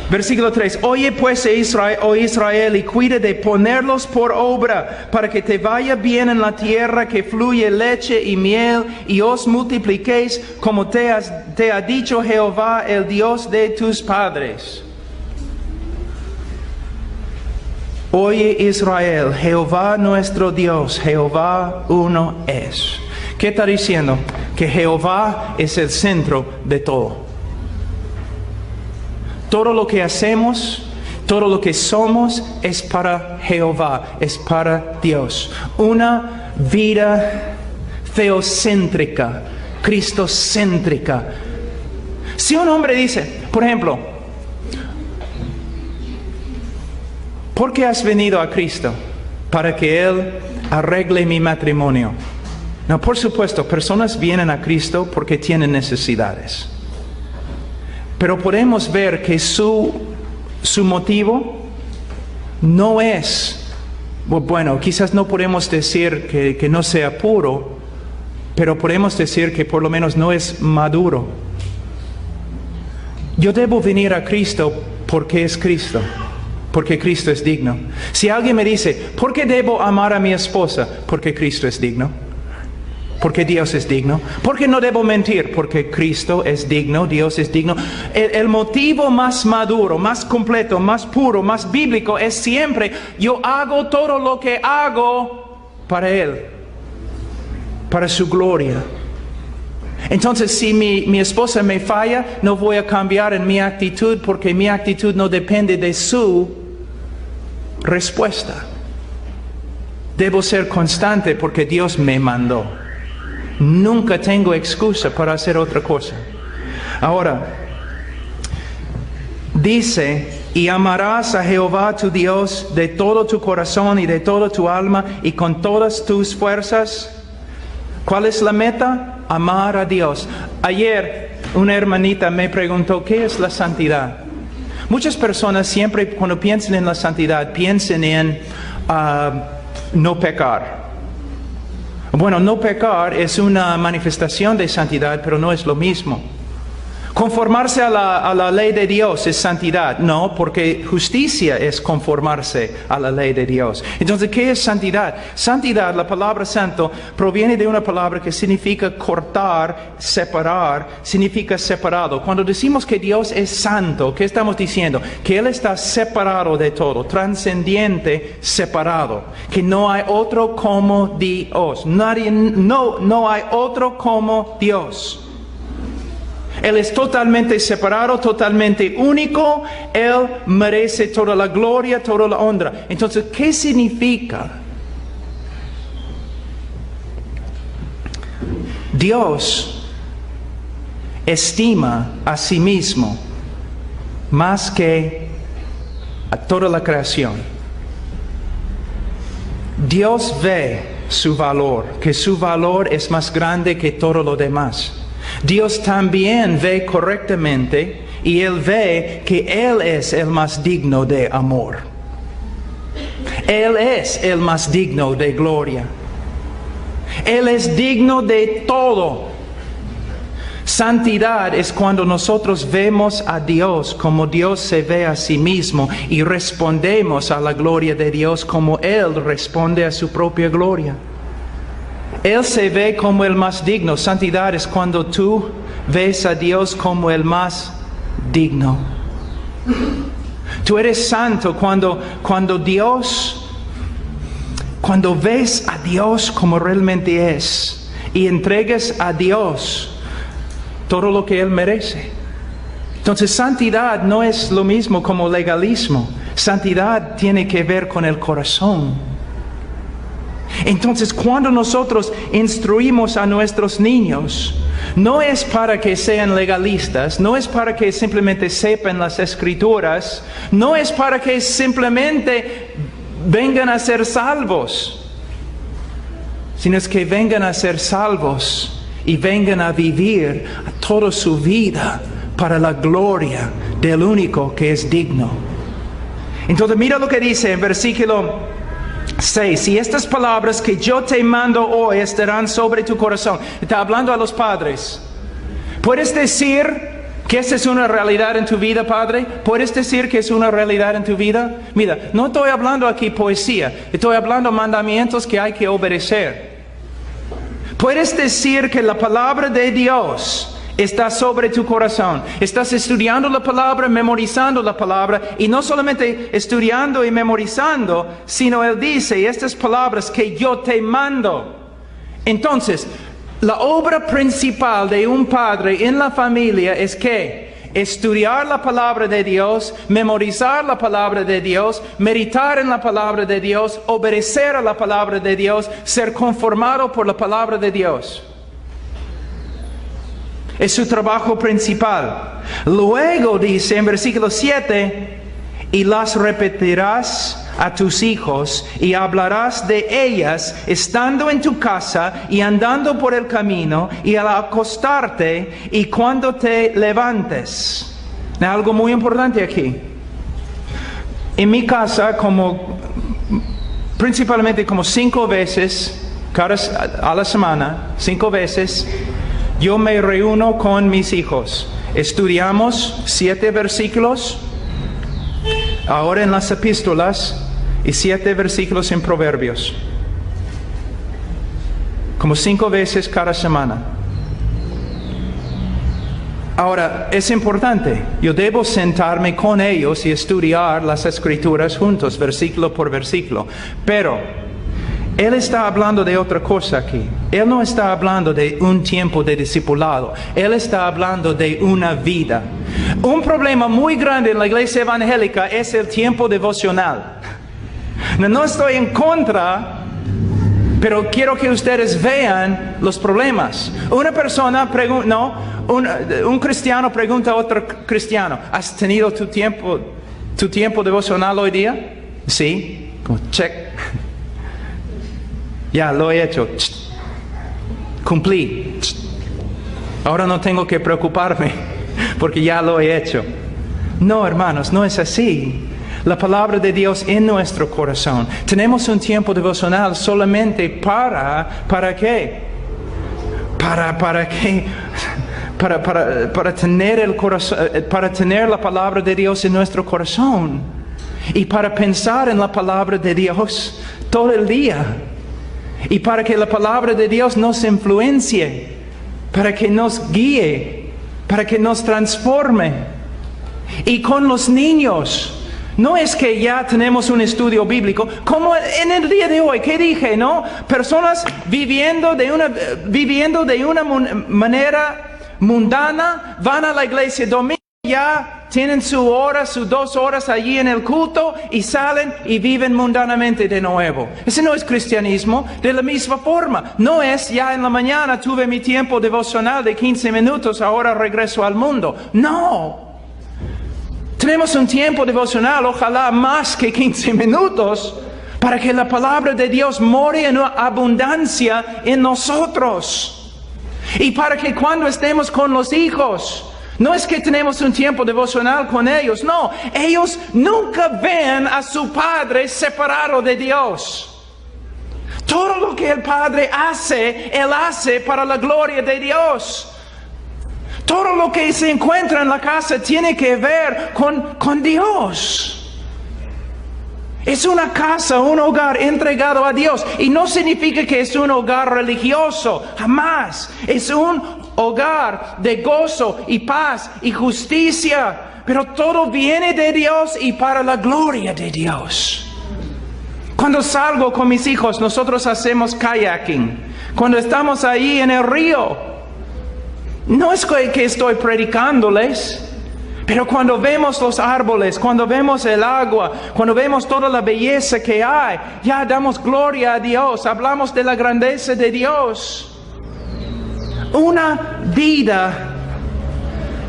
versículo 3, oye pues Israel, y cuide de ponerlos por obra, para que te vaya bien en la tierra que fluye leche y miel, y os multipliquéis como te ha dicho Jehová, el Dios de tus padres. Oye Israel, Jehová nuestro Dios, Jehová uno es. ¿Qué está diciendo? Que Jehová es el centro de todo. Todo lo que hacemos, todo lo que somos es para Jehová, es para Dios. Una vida teocéntrica, cristocéntrica. Si un hombre dice, por ejemplo, ¿por qué has venido a Cristo? Para que Él arregle mi matrimonio. No, por supuesto, personas vienen a Cristo porque tienen necesidades. Pero podemos ver que su motivo no es, bueno, quizás no podemos decir que no sea puro, pero podemos decir que por lo menos no es maduro. Yo debo venir a Cristo porque es Cristo, porque Cristo es digno. Si alguien me dice, ¿por qué debo amar a mi esposa? Porque Cristo es digno. Porque Dios es digno. ¿Por qué no debo mentir? Porque Cristo es digno, Dios es digno. El motivo más maduro, más completo, más puro, más bíblico es siempre, yo hago todo lo que hago para Él, para su gloria. Entonces, si mi esposa me falla, no voy a cambiar en mi actitud porque mi actitud no depende de su respuesta. Debo ser constante porque Dios me mandó. Nunca tengo excusa para hacer otra cosa. Ahora, dice, y amarás a Jehová tu Dios de todo tu corazón y de toda tu alma y con todas tus fuerzas. ¿Cuál es la meta? Amar a Dios. Ayer una hermanita me preguntó, ¿qué es la santidad? Muchas personas siempre cuando piensan en la santidad, piensan en no pecar. Bueno, no pecar es una manifestación de santidad, pero no es lo mismo. Conformarse a la ley de Dios es santidad. No, porque justicia es conformarse a la ley de Dios. Entonces, ¿qué es santidad? Santidad, la palabra santo, proviene de una palabra que significa cortar, separar, significa separado. Cuando decimos que Dios es santo, ¿qué estamos diciendo? Que Él está separado de todo, trascendiente, separado. Que no hay otro como Dios. No hay otro como Dios. Él es totalmente separado, totalmente único. Él merece toda la gloria, toda la honra. Entonces, ¿qué significa? Dios estima a sí mismo más que a toda la creación. Dios ve su valor, que su valor es más grande que todo lo demás. Dios también ve correctamente y Él ve que Él es el más digno de amor. Él es el más digno de gloria. Él es digno de todo. Santidad es cuando nosotros vemos a Dios como Dios se ve a sí mismo y respondemos a la gloria de Dios como Él responde a su propia gloria. Él se ve como el más digno. Santidad es cuando tú ves a Dios como el más digno. Tú eres santo cuando ves a Dios como realmente es y entregas a Dios todo lo que Él merece. Entonces, santidad no es lo mismo como legalismo. Santidad tiene que ver con el corazón. Entonces, cuando nosotros instruimos a nuestros niños, no es para que sean legalistas, no es para que simplemente sepan las escrituras, no es para que simplemente vengan a ser salvos, sino es que vengan a ser salvos y vengan a vivir toda su vida para la gloria del único que es digno. Entonces, mira lo que dice en versículo 6, y estas palabras que yo te mando hoy estarán sobre tu corazón. Está hablando a los padres. ¿Puedes decir que esa es una realidad en tu vida, padre? ¿Puedes decir que es una realidad en tu vida? Mira, no estoy hablando aquí poesía. Estoy hablando mandamientos que hay que obedecer. ¿Puedes decir que la palabra de Dios está sobre tu corazón? Estás estudiando la palabra, memorizando la palabra, y no solamente estudiando y memorizando, sino Él dice, estas palabras que yo te mando. Entonces, la obra principal de un padre en la familia es que estudiar la palabra de Dios, memorizar la palabra de Dios, meditar en la palabra de Dios, obedecer a la palabra de Dios, ser conformado por la palabra de Dios. Es su trabajo principal. Luego dice en versículo 7, y las repetirás a tus hijos y hablarás de ellas estando en tu casa y andando por el camino y al acostarte y cuando te levantes. Algo muy importante aquí. En mi casa, principalmente como 5 veces a la semana, 5 veces, yo me reúno con mis hijos. Estudiamos 7 versículos, ahora en las epístolas, y 7 versículos en Proverbios. Como 5 veces cada semana. Ahora, es importante, yo debo sentarme con ellos y estudiar las Escrituras juntos, versículo por versículo. Pero, Él está hablando de otra cosa aquí. Él no está hablando de un tiempo de discipulado. Él está hablando de una vida. Un problema muy grande en la iglesia evangélica es el tiempo devocional. No estoy en contra, pero quiero que ustedes vean los problemas. Una persona un cristiano pregunta a otro cristiano, ¿has tenido tu tiempo devocional hoy día? Sí, como check. Ya, lo he hecho. Cumplí. Ahora no tengo que preocuparme porque ya lo he hecho. No, hermanos, no es así. La palabra de Dios en nuestro corazón. Tenemos un tiempo devocional solamente ¿para qué? ¿Para qué? Para tener el corazón, para tener la palabra de Dios en nuestro corazón. Y para pensar en la palabra de Dios todo el día. Y para que la palabra de Dios nos influencie. Para que nos guíe. Para que nos transforme. Y con los niños. No es que ya tenemos un estudio bíblico, como en el día de hoy, ¿qué dije, no? Personas viviendo de una manera mundana, van a la iglesia domingo, ya tienen su hora, sus 2 horas allí en el culto y salen y viven mundanamente de nuevo. Ese no es cristianismo. De la misma forma, no es ya en la mañana tuve mi tiempo devocional de 15 minutos, ahora regreso al mundo. No. Tenemos un tiempo devocional, ojalá más que 15 minutos, para que la palabra de Dios more en abundancia en nosotros. Y para que cuando estemos con los hijos, no es que tenemos un tiempo devocional con ellos, no. Ellos nunca ven a su padre separado de Dios. Todo lo que el padre hace, Él hace para la gloria de Dios. Todo lo que se encuentra en la casa tiene que ver con Dios. Es una casa, un hogar entregado a Dios. Y no significa que es un hogar religioso, jamás. Es un hogar de gozo y paz y justicia. Pero todo viene de Dios y para la gloria de Dios. Cuando salgo con mis hijos, nosotros hacemos kayaking. Cuando estamos ahí en el río, no es que estoy predicándoles, pero cuando vemos los árboles, cuando vemos el agua, cuando vemos toda la belleza que hay, ya damos gloria a Dios, hablamos de la grandeza de Dios. Una vida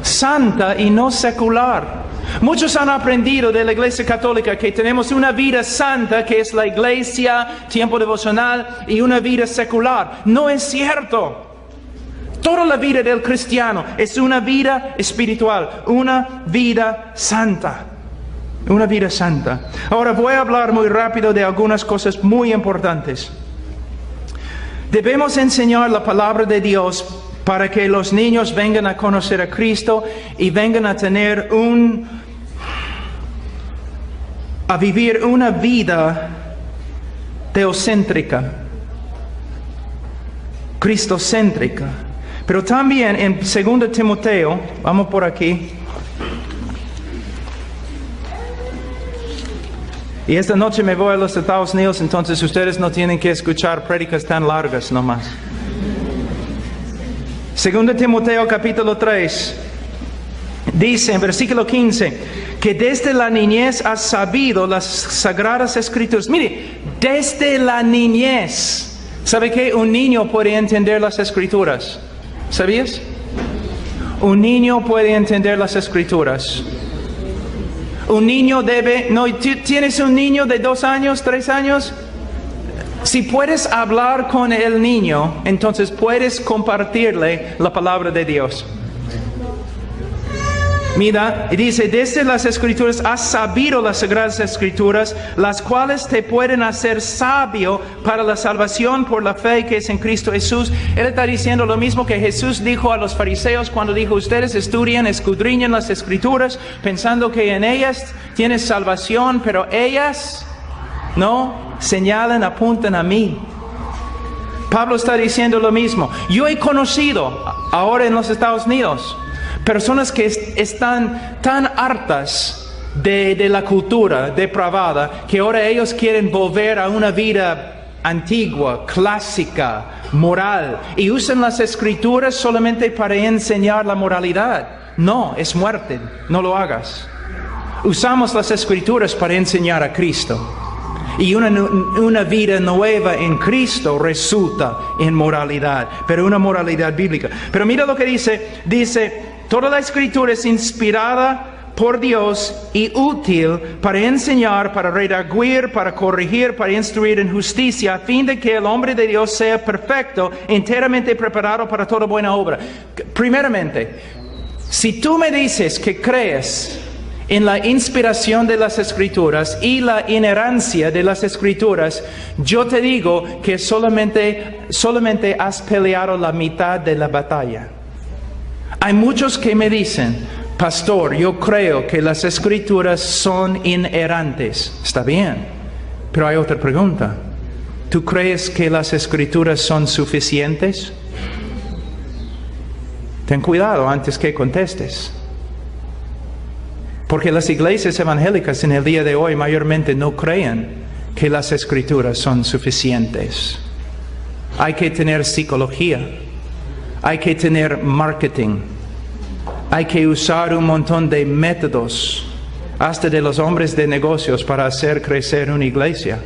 santa y no secular. Muchos han aprendido de la Iglesia Católica que tenemos una vida santa, que es la iglesia, tiempo devocional, y una vida secular. No es cierto. Toda la vida del cristiano es una vida espiritual, una vida santa. Una vida santa. Ahora voy a hablar muy rápido de algunas cosas muy importantes. Debemos enseñar la palabra de Dios para que los niños vengan a conocer a Cristo y vengan a tener a vivir una vida teocéntrica, cristocéntrica. Pero también en 2 Timoteo, vamos por aquí. Y esta noche me voy a los Estados Unidos, entonces ustedes no tienen que escuchar prédicas tan largas nomás. 2 Timoteo capítulo 3, dice en versículo 15, que desde la niñez has sabido las sagradas escrituras. Mire, desde la niñez. ¿Sabe qué? Un niño puede entender las escrituras. ¿Sabías? Un niño puede entender las escrituras. Un niño ¿tienes un niño de 2 años, 3 años? Si puedes hablar con el niño, entonces puedes compartirle la palabra de Dios. Mira, y dice, desde las Escrituras has sabido las Sagradas Escrituras, las cuales te pueden hacer sabio para la salvación por la fe que es en Cristo Jesús. Él está diciendo lo mismo que Jesús dijo a los fariseos cuando dijo, ustedes estudian, escudriñan las Escrituras, pensando que en ellas tienes salvación, pero ellas no señalan, apuntan a mí. Pablo está diciendo lo mismo. Yo he conocido ahora en los Estados Unidos personas que están tan hartas de la cultura depravada que ahora ellos quieren volver a una vida antigua, clásica, moral, y usan las Escrituras solamente para enseñar la moralidad. No, es muerte, no lo hagas. Usamos las Escrituras para enseñar a Cristo. Y una vida nueva en Cristo resulta en moralidad, pero una moralidad bíblica. Pero mira lo que dice, toda la Escritura es inspirada por Dios y útil para enseñar, para redarguir, para corregir, para instruir en justicia, a fin de que el hombre de Dios sea perfecto, enteramente preparado para toda buena obra. Primeramente, si tú me dices que crees en la inspiración de las Escrituras y la inerrancia de las Escrituras, yo te digo que solamente has peleado la mitad de la batalla. Hay muchos que me dicen, pastor, yo creo que las Escrituras son inerrantes. Está bien, pero hay otra pregunta. ¿Tú crees que las Escrituras son suficientes? Ten cuidado antes que contestes. Porque las iglesias evangélicas en el día de hoy mayormente no creen que las Escrituras son suficientes. Hay que tener psicología, hay que tener marketing, hay que usar un montón de métodos, hasta de los hombres de negocios, para hacer crecer una iglesia.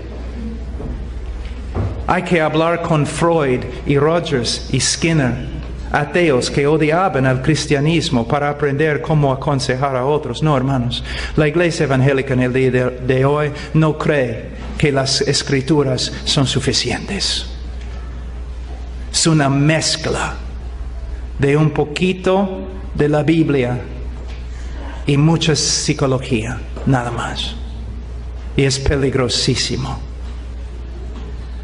Hay que hablar con Freud y Rogers y Skinner, ateos que odiaban al cristianismo, para aprender cómo aconsejar a otros. No, hermanos, la iglesia evangélica en el día de hoy no cree que las Escrituras son suficientes. Es una mezcla de un poquito de la Biblia y mucha psicología, nada más. Y es peligrosísimo.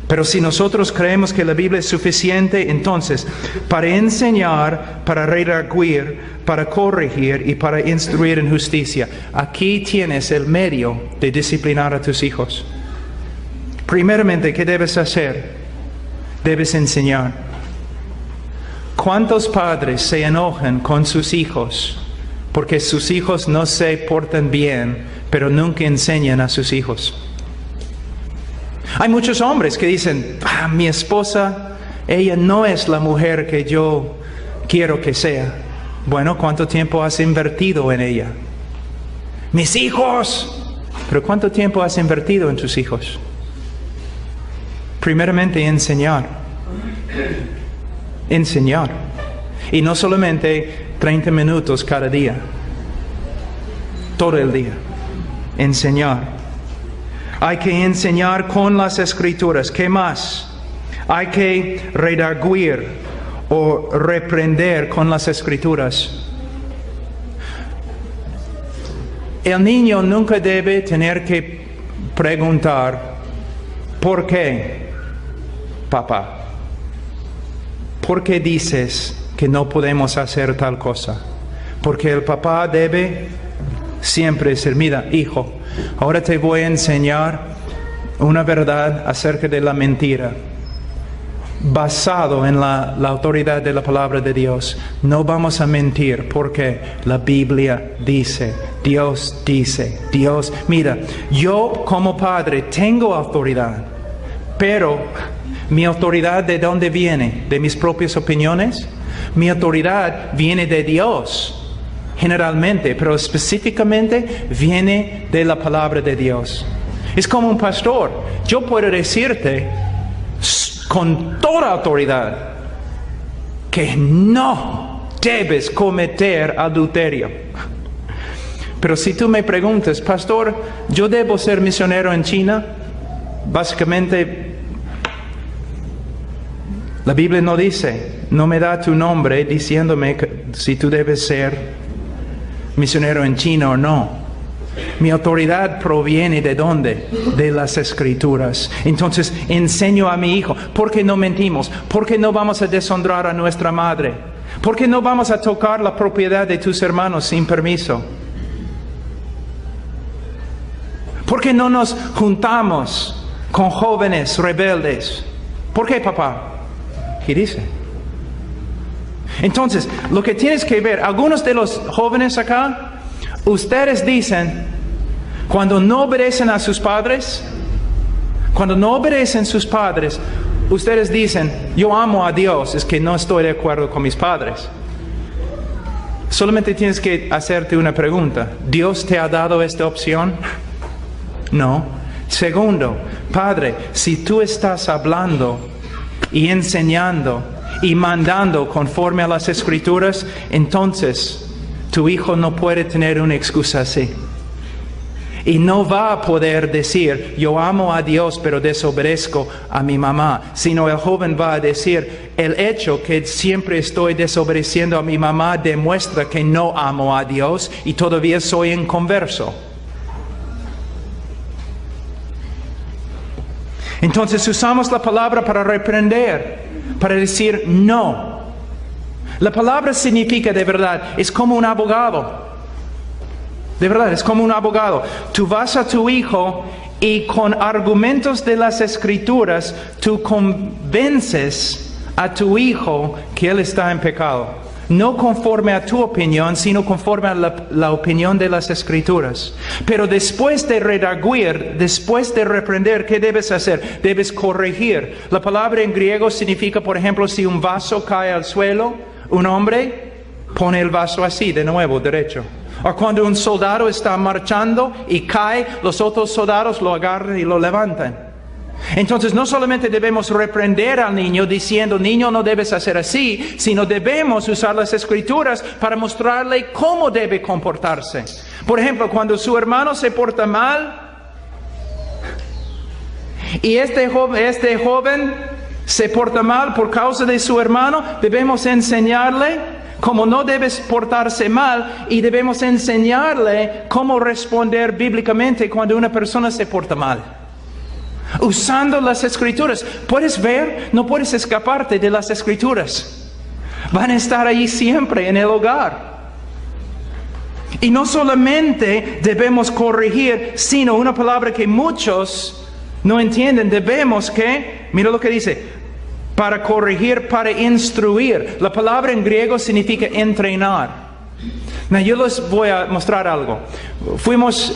Pero si nosotros creemos que la Biblia es suficiente, entonces, para enseñar, para redarguir, para corregir y para instruir en justicia, aquí tienes el medio de disciplinar a tus hijos. Primeramente, ¿qué debes hacer? Debes enseñar. ¿Cuántos padres se enojan con sus hijos porque sus hijos no se portan bien, pero nunca enseñan a sus hijos? Hay muchos hombres que dicen, mi esposa, ella no es la mujer que yo quiero que sea. Bueno, ¿cuánto tiempo has invertido en ella? Mis hijos. ¿Pero cuánto tiempo has invertido en tus hijos? Primeramente, enseñar. Enseñar. Y no solamente 30 minutos cada día. Todo el día. Enseñar. Hay que enseñar con las Escrituras. ¿Qué más? Hay que redarguir o reprender con las Escrituras. El niño nunca debe tener que preguntar, ¿por qué, papá? ¿Por qué dices que no podemos hacer tal cosa? Porque el papá debe siempre decir, mira, hijo, ahora te voy a enseñar una verdad acerca de la mentira, basado en la autoridad de la palabra de Dios. No vamos a mentir porque la Biblia dice, Dios dice, Dios. Mira, yo como padre tengo autoridad, pero mi autoridad, ¿de dónde viene? ¿De mis propias opiniones? Mi autoridad viene de Dios. Generalmente, pero específicamente viene de la palabra de Dios. Es como un pastor. Yo puedo decirte con toda autoridad que no debes cometer adulterio. Pero si tú me preguntas, pastor, ¿yo debo ser misionero en China? Básicamente, la Biblia no me da tu nombre diciéndome si tú debes ser misionero en China o no. Mi autoridad proviene ¿de dónde? De las Escrituras. Entonces enseño a mi hijo. ¿Por qué no mentimos? ¿Por qué no vamos a deshonrar a nuestra madre? ¿Por qué no vamos a tocar la propiedad de tus hermanos sin permiso? ¿Por qué no nos juntamos con jóvenes rebeldes? ¿Por qué, papá? ¿Qué dice? Entonces, lo que tienes que ver, algunos de los jóvenes acá, ustedes dicen, cuando no obedecen a sus padres, ustedes dicen, yo amo a Dios, es que no estoy de acuerdo con mis padres. Solamente tienes que hacerte una pregunta. ¿Dios te ha dado esta opción? No. Segundo, Padre, si tú estás hablando y enseñando y mandando conforme a las Escrituras, entonces tu hijo no puede tener una excusa así. Y no va a poder decir, yo amo a Dios, pero desobedezco a mi mamá. Sino el joven va a decir, el hecho que siempre estoy desobedeciendo a mi mamá demuestra que no amo a Dios y todavía soy inconverso. Entonces usamos la palabra para reprender, para decir no. La palabra significa de verdad, es como un abogado. De verdad, es como un abogado. Tú vas a tu hijo y con argumentos de las Escrituras, tú convences a tu hijo que él está en pecado. No conforme a tu opinión, sino conforme a la opinión de las Escrituras. Pero después de redarguir, después de reprender, ¿qué debes hacer? Debes corregir. La palabra en griego significa, por ejemplo, si un vaso cae al suelo, un hombre pone el vaso así, de nuevo, derecho. O cuando un soldado está marchando y cae, los otros soldados lo agarran y lo levantan. Entonces no solamente debemos reprender al niño diciendo, niño, no debes hacer así, sino debemos usar las Escrituras para mostrarle cómo debe comportarse. Por ejemplo, cuando su hermano se porta mal y este joven se porta mal por causa de su hermano, debemos enseñarle cómo no debes portarse mal y debemos enseñarle cómo responder bíblicamente cuando una persona se porta mal. Usando las Escrituras. ¿Puedes ver? No puedes escaparte de las Escrituras. Van a estar ahí siempre en el hogar. Y no solamente debemos corregir, sino una palabra que muchos no entienden. Debemos que, mira lo que dice, para corregir, para instruir. La palabra en griego significa entrenar. Yo les voy a mostrar algo. Fuimos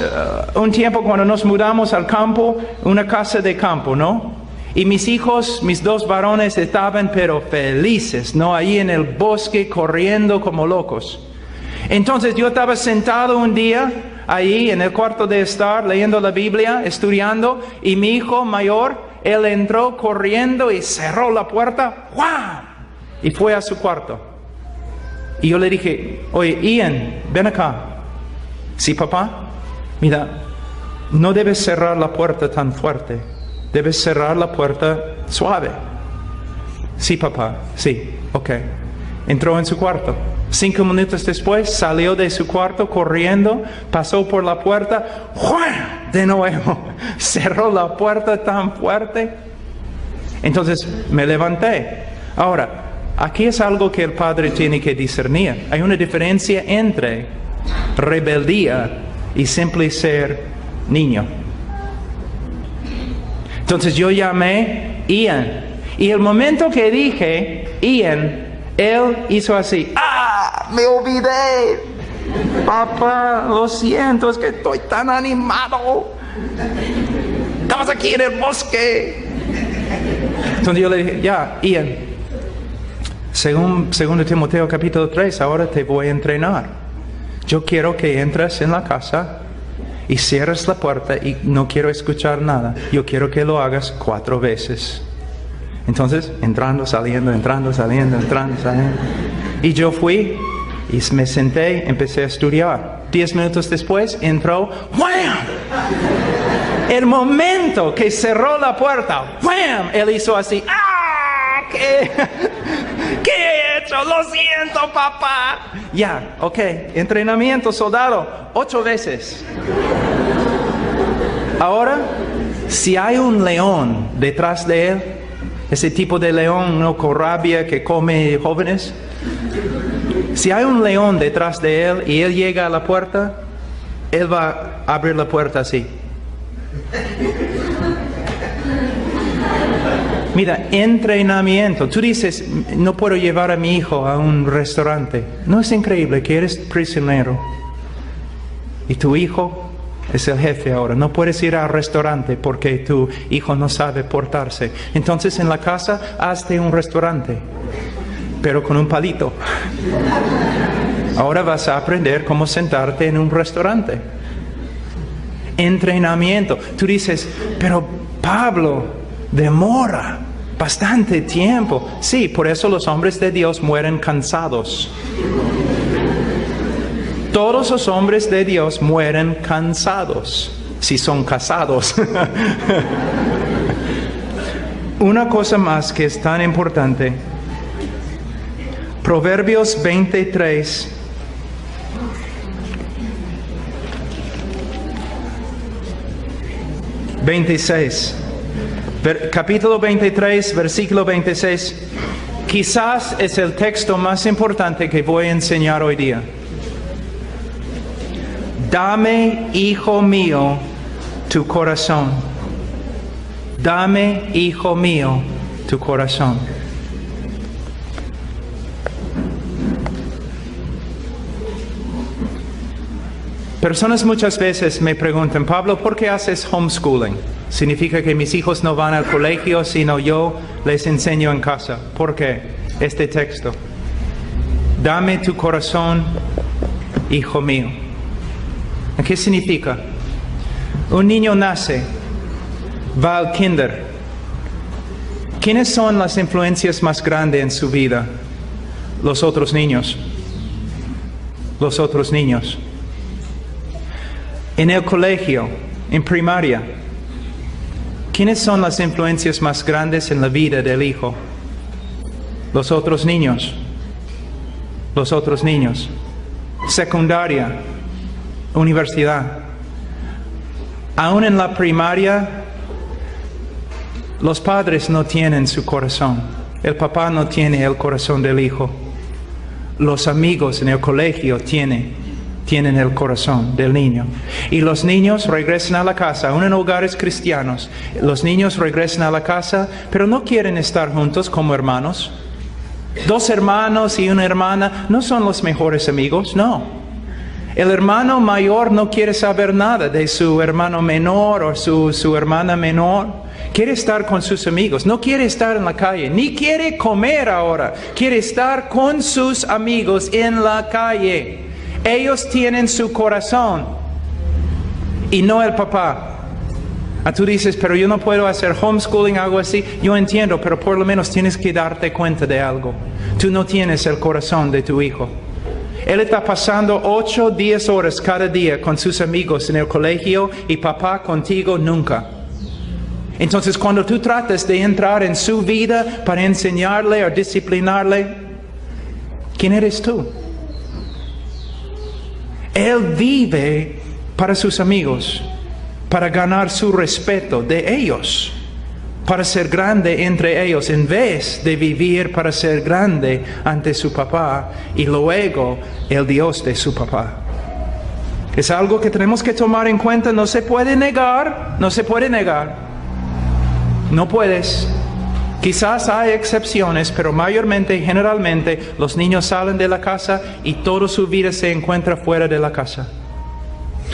un tiempo cuando nos mudamos al campo, una casa de campo, ¿no? Y mis hijos, mis dos varones estaban pero felices, ¿no? Ahí en el bosque corriendo como locos. Entonces yo estaba sentado un día ahí en el cuarto de estar leyendo la Biblia, estudiando, y mi hijo mayor, él entró corriendo y cerró la puerta, ¡guau! Y fue a su cuarto. Y yo le dije, oye, Ian, ven acá. Sí, papá. Mira, no debes cerrar la puerta tan fuerte. Debes cerrar la puerta suave. Sí, papá. Sí, ok. Entró en su cuarto. 5 minutos después salió de su cuarto corriendo, pasó por la puerta, ¡juan! De nuevo, cerró la puerta tan fuerte. Entonces me levanté. Ahora, aquí es algo que el padre tiene que discernir. Hay una diferencia entre rebeldía y simple ser niño. Entonces yo llamé Ian. Y el momento que dije Ian, él hizo así. ¡Ah! Me olvidé. Papá, lo siento, es que estoy tan animado. Estamos aquí en el bosque. Entonces yo le dije, ya, Ian, según 2 Timoteo capítulo 3, ahora te voy a entrenar. Yo quiero que entres en la casa y cierres la puerta y no quiero escuchar nada. Yo quiero que lo hagas 4 veces. Entonces, entrando, saliendo. Y yo fui y me senté, empecé a estudiar. 10 minutos después, entró, ¡wham! El momento que cerró la puerta, ¡wham! Él hizo así, ¡ah! ¿Qué he hecho? hecho. Lo siento, papá. Ya, ok. Entrenamiento, soldado. 8 veces. Ahora, si hay un león detrás de él, ese tipo de león no con rabia que come jóvenes, si hay un león detrás de él y él llega a la puerta, él va a abrir la puerta así. Mira, entrenamiento. Tú dices, no puedo llevar a mi hijo a un restaurante. ¿No es increíble que eres prisionero? Y tu hijo es el jefe ahora. No puedes ir al restaurante porque tu hijo no sabe portarse. Entonces en la casa hazte un restaurante, pero con un palito. Ahora vas a aprender cómo sentarte en un restaurante. Entrenamiento. Tú dices, pero Pablo, demora bastante tiempo. Sí, por eso los hombres de Dios mueren cansados. Todos los hombres de Dios mueren cansados, si son casados. Una cosa más que es tan importante. Proverbios 23. Capítulo 23, versículo 26. Quizás es el texto más importante que voy a enseñar hoy día. Dame, hijo mío, tu corazón. Dame, hijo mío, tu corazón. Personas muchas veces me preguntan, Pablo, ¿por qué haces homeschooling? Significa que mis hijos no van al colegio, sino yo les enseño en casa. ¿Por qué? Este texto. Dame tu corazón, hijo mío. ¿Qué significa? Un niño nace, va al kinder. ¿Quiénes son las influencias más grandes en su vida? Los otros niños. Los otros niños. En el colegio, en primaria, ¿quiénes son las influencias más grandes en la vida del hijo? Los otros niños. Los otros niños. Secundaria, universidad. Aún en la primaria, los padres no tienen su corazón. El papá no tiene el corazón del hijo. Los amigos en el colegio tienen el corazón del niño. Y los niños regresan a la casa, aún en hogares cristianos. Los niños regresan a la casa, pero no quieren estar juntos como hermanos. 2 hermanos y una hermana no son los mejores amigos, no. El hermano mayor no quiere saber nada de su hermano menor o su hermana menor. Quiere estar con sus amigos, no quiere estar en la calle, ni quiere comer ahora. Quiere estar con sus amigos en la calle. Ellos tienen su corazón y no el papá. Tú dices, pero yo no puedo hacer homeschooling, algo así. Yo entiendo, pero por lo menos tienes que darte cuenta de algo. Tú no tienes el corazón de tu hijo. Él está pasando 8, 10 horas cada día con sus amigos en el colegio y papá contigo nunca. Entonces cuando tú tratas de entrar en su vida para enseñarle o disciplinarle, ¿quién eres tú? Él vive para sus amigos, para ganar su respeto de ellos, para ser grande entre ellos, en vez de vivir para ser grande ante su papá y luego el Dios de su papá. Es algo que tenemos que tomar en cuenta, no se puede negar, no se puede negar. No puedes. Quizás hay excepciones, pero mayormente, generalmente, los niños salen de la casa y toda su vida se encuentra fuera de la casa.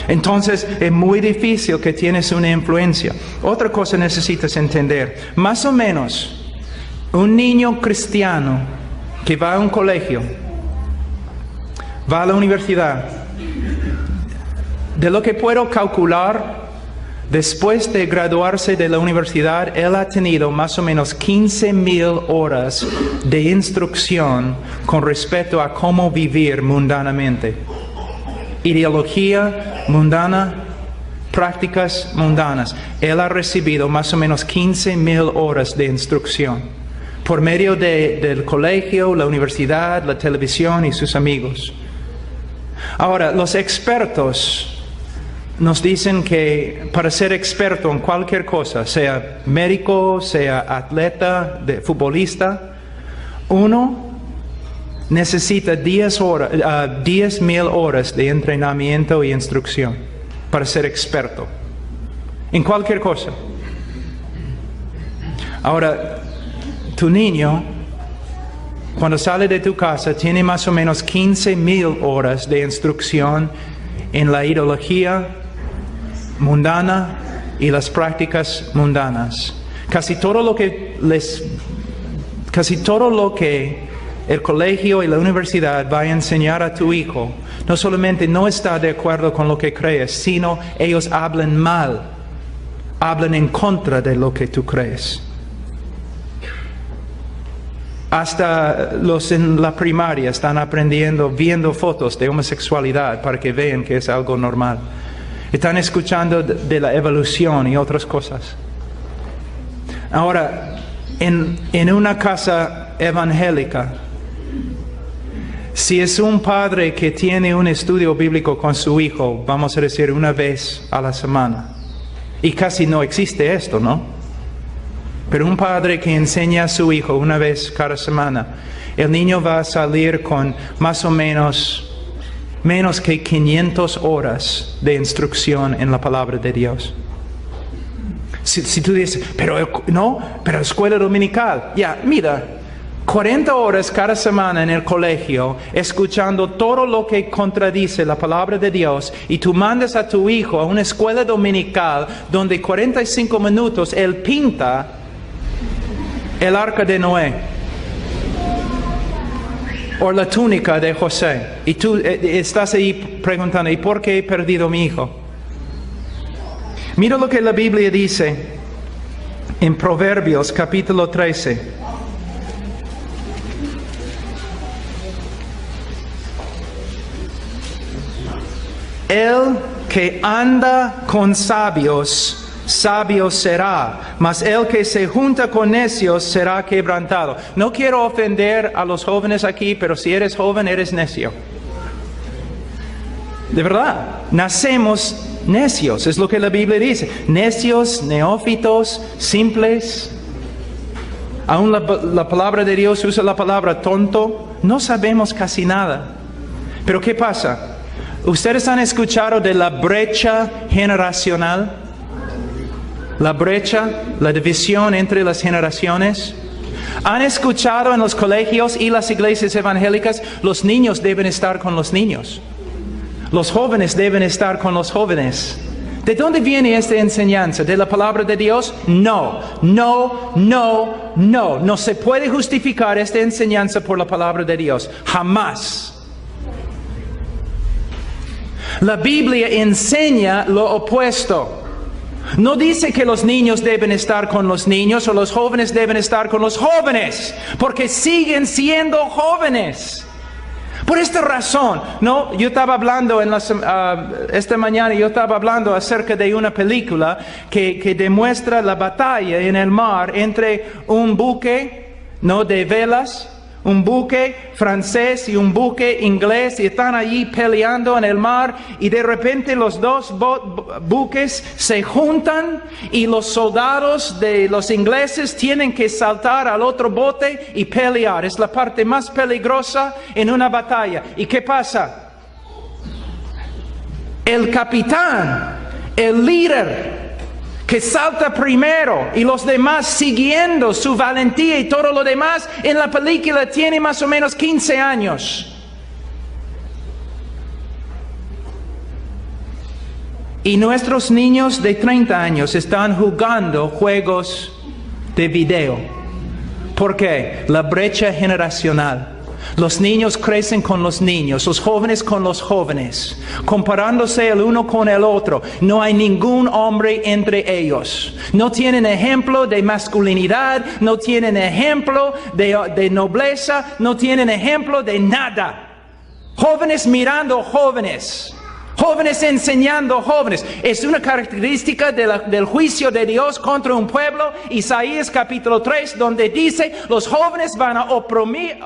Entonces, es muy difícil que tienes una influencia. Otra cosa necesitas entender. Más o menos, un niño cristiano que va a un colegio, va a la universidad, de lo que puedo calcular, después de graduarse de la universidad, él ha tenido más o menos 15,000 horas de instrucción con respecto a cómo vivir mundanamente. Ideología mundana, prácticas mundanas. Él ha recibido más o menos 15,000 horas de instrucción. por medio del colegio, la universidad, la televisión y sus amigos. Ahora, los expertos nos dicen que para ser experto en cualquier cosa, sea médico, sea atleta, futbolista, uno necesita 10,000 horas de entrenamiento y instrucción para ser experto en cualquier cosa. Ahora, tu niño, cuando sale de tu casa, tiene más o menos 15,000 horas de instrucción en la ideología mundana y las prácticas mundanas. Casi todo lo que el colegio y la universidad va a enseñar a tu hijo, no solamente no está de acuerdo con lo que crees, sino ellos hablan mal, hablan en contra de lo que tú crees. Hasta los en la primaria están aprendiendo, viendo fotos de homosexualidad para que vean que es algo normal. Están escuchando de la evolución y otras cosas. Ahora, en una casa evangélica, si es un padre que tiene un estudio bíblico con su hijo, vamos a decir una vez a la semana, y casi no existe esto, ¿no? Pero un padre que enseña a su hijo una vez cada semana, el niño va a salir con más o menos que 500 horas de instrucción en la palabra de Dios. Si tú dices, pero escuela dominical, mira, 40 horas cada semana en el colegio, escuchando todo lo que contradice la palabra de Dios, y tú mandas a tu hijo a una escuela dominical donde 45 minutos él pinta el arca de Noé o la túnica de José, y tú estás ahí preguntando, ¿y por qué he perdido a mi hijo? Mira lo que la Biblia dice en Proverbios capítulo 13. El que anda con sabios, sabio será, mas el que se junta con necios será quebrantado. No quiero ofender a los jóvenes aquí, pero si eres joven, eres necio. De verdad, nacemos necios, es lo que la Biblia dice. Necios, neófitos, simples. Aún la palabra de Dios usa la palabra tonto. No sabemos casi nada. Pero ¿qué pasa? ¿Ustedes han escuchado de la brecha generacional? La brecha, la división entre las generaciones. ¿Han escuchado en los colegios y las iglesias evangélicas? Los niños deben estar con los niños. Los jóvenes deben estar con los jóvenes. ¿De dónde viene esta enseñanza? ¿De la palabra de Dios? No. No se puede justificar esta enseñanza por la palabra de Dios. Jamás. La Biblia enseña lo opuesto. No dice que los niños deben estar con los niños o los jóvenes deben estar con los jóvenes, porque siguen siendo jóvenes. Por esta razón, yo estaba hablando esta mañana, yo estaba hablando acerca de una película que demuestra la batalla en el mar entre un buque, de velas, un buque francés y un buque inglés, y están allí peleando en el mar, y de repente los dos buques se juntan y los soldados de los ingleses tienen que saltar al otro bote y pelear. Es la parte más peligrosa en una batalla. ¿Y qué pasa? El capitán, el líder, que salta primero, y los demás siguiendo su valentía y todo lo demás, en la película tiene más o menos 15 años. Y nuestros niños de 30 años están jugando juegos de video. ¿Por qué? La brecha generacional. Los niños crecen con los niños, los jóvenes con los jóvenes, comparándose el uno con el otro. No hay ningún hombre entre ellos. No tienen ejemplo de masculinidad, no tienen ejemplo de nobleza, no tienen ejemplo de nada. Jóvenes mirando jóvenes. Jóvenes enseñando jóvenes. Es una característica del juicio de Dios contra un pueblo. Isaías capítulo 3, donde dice, los jóvenes van a oprimir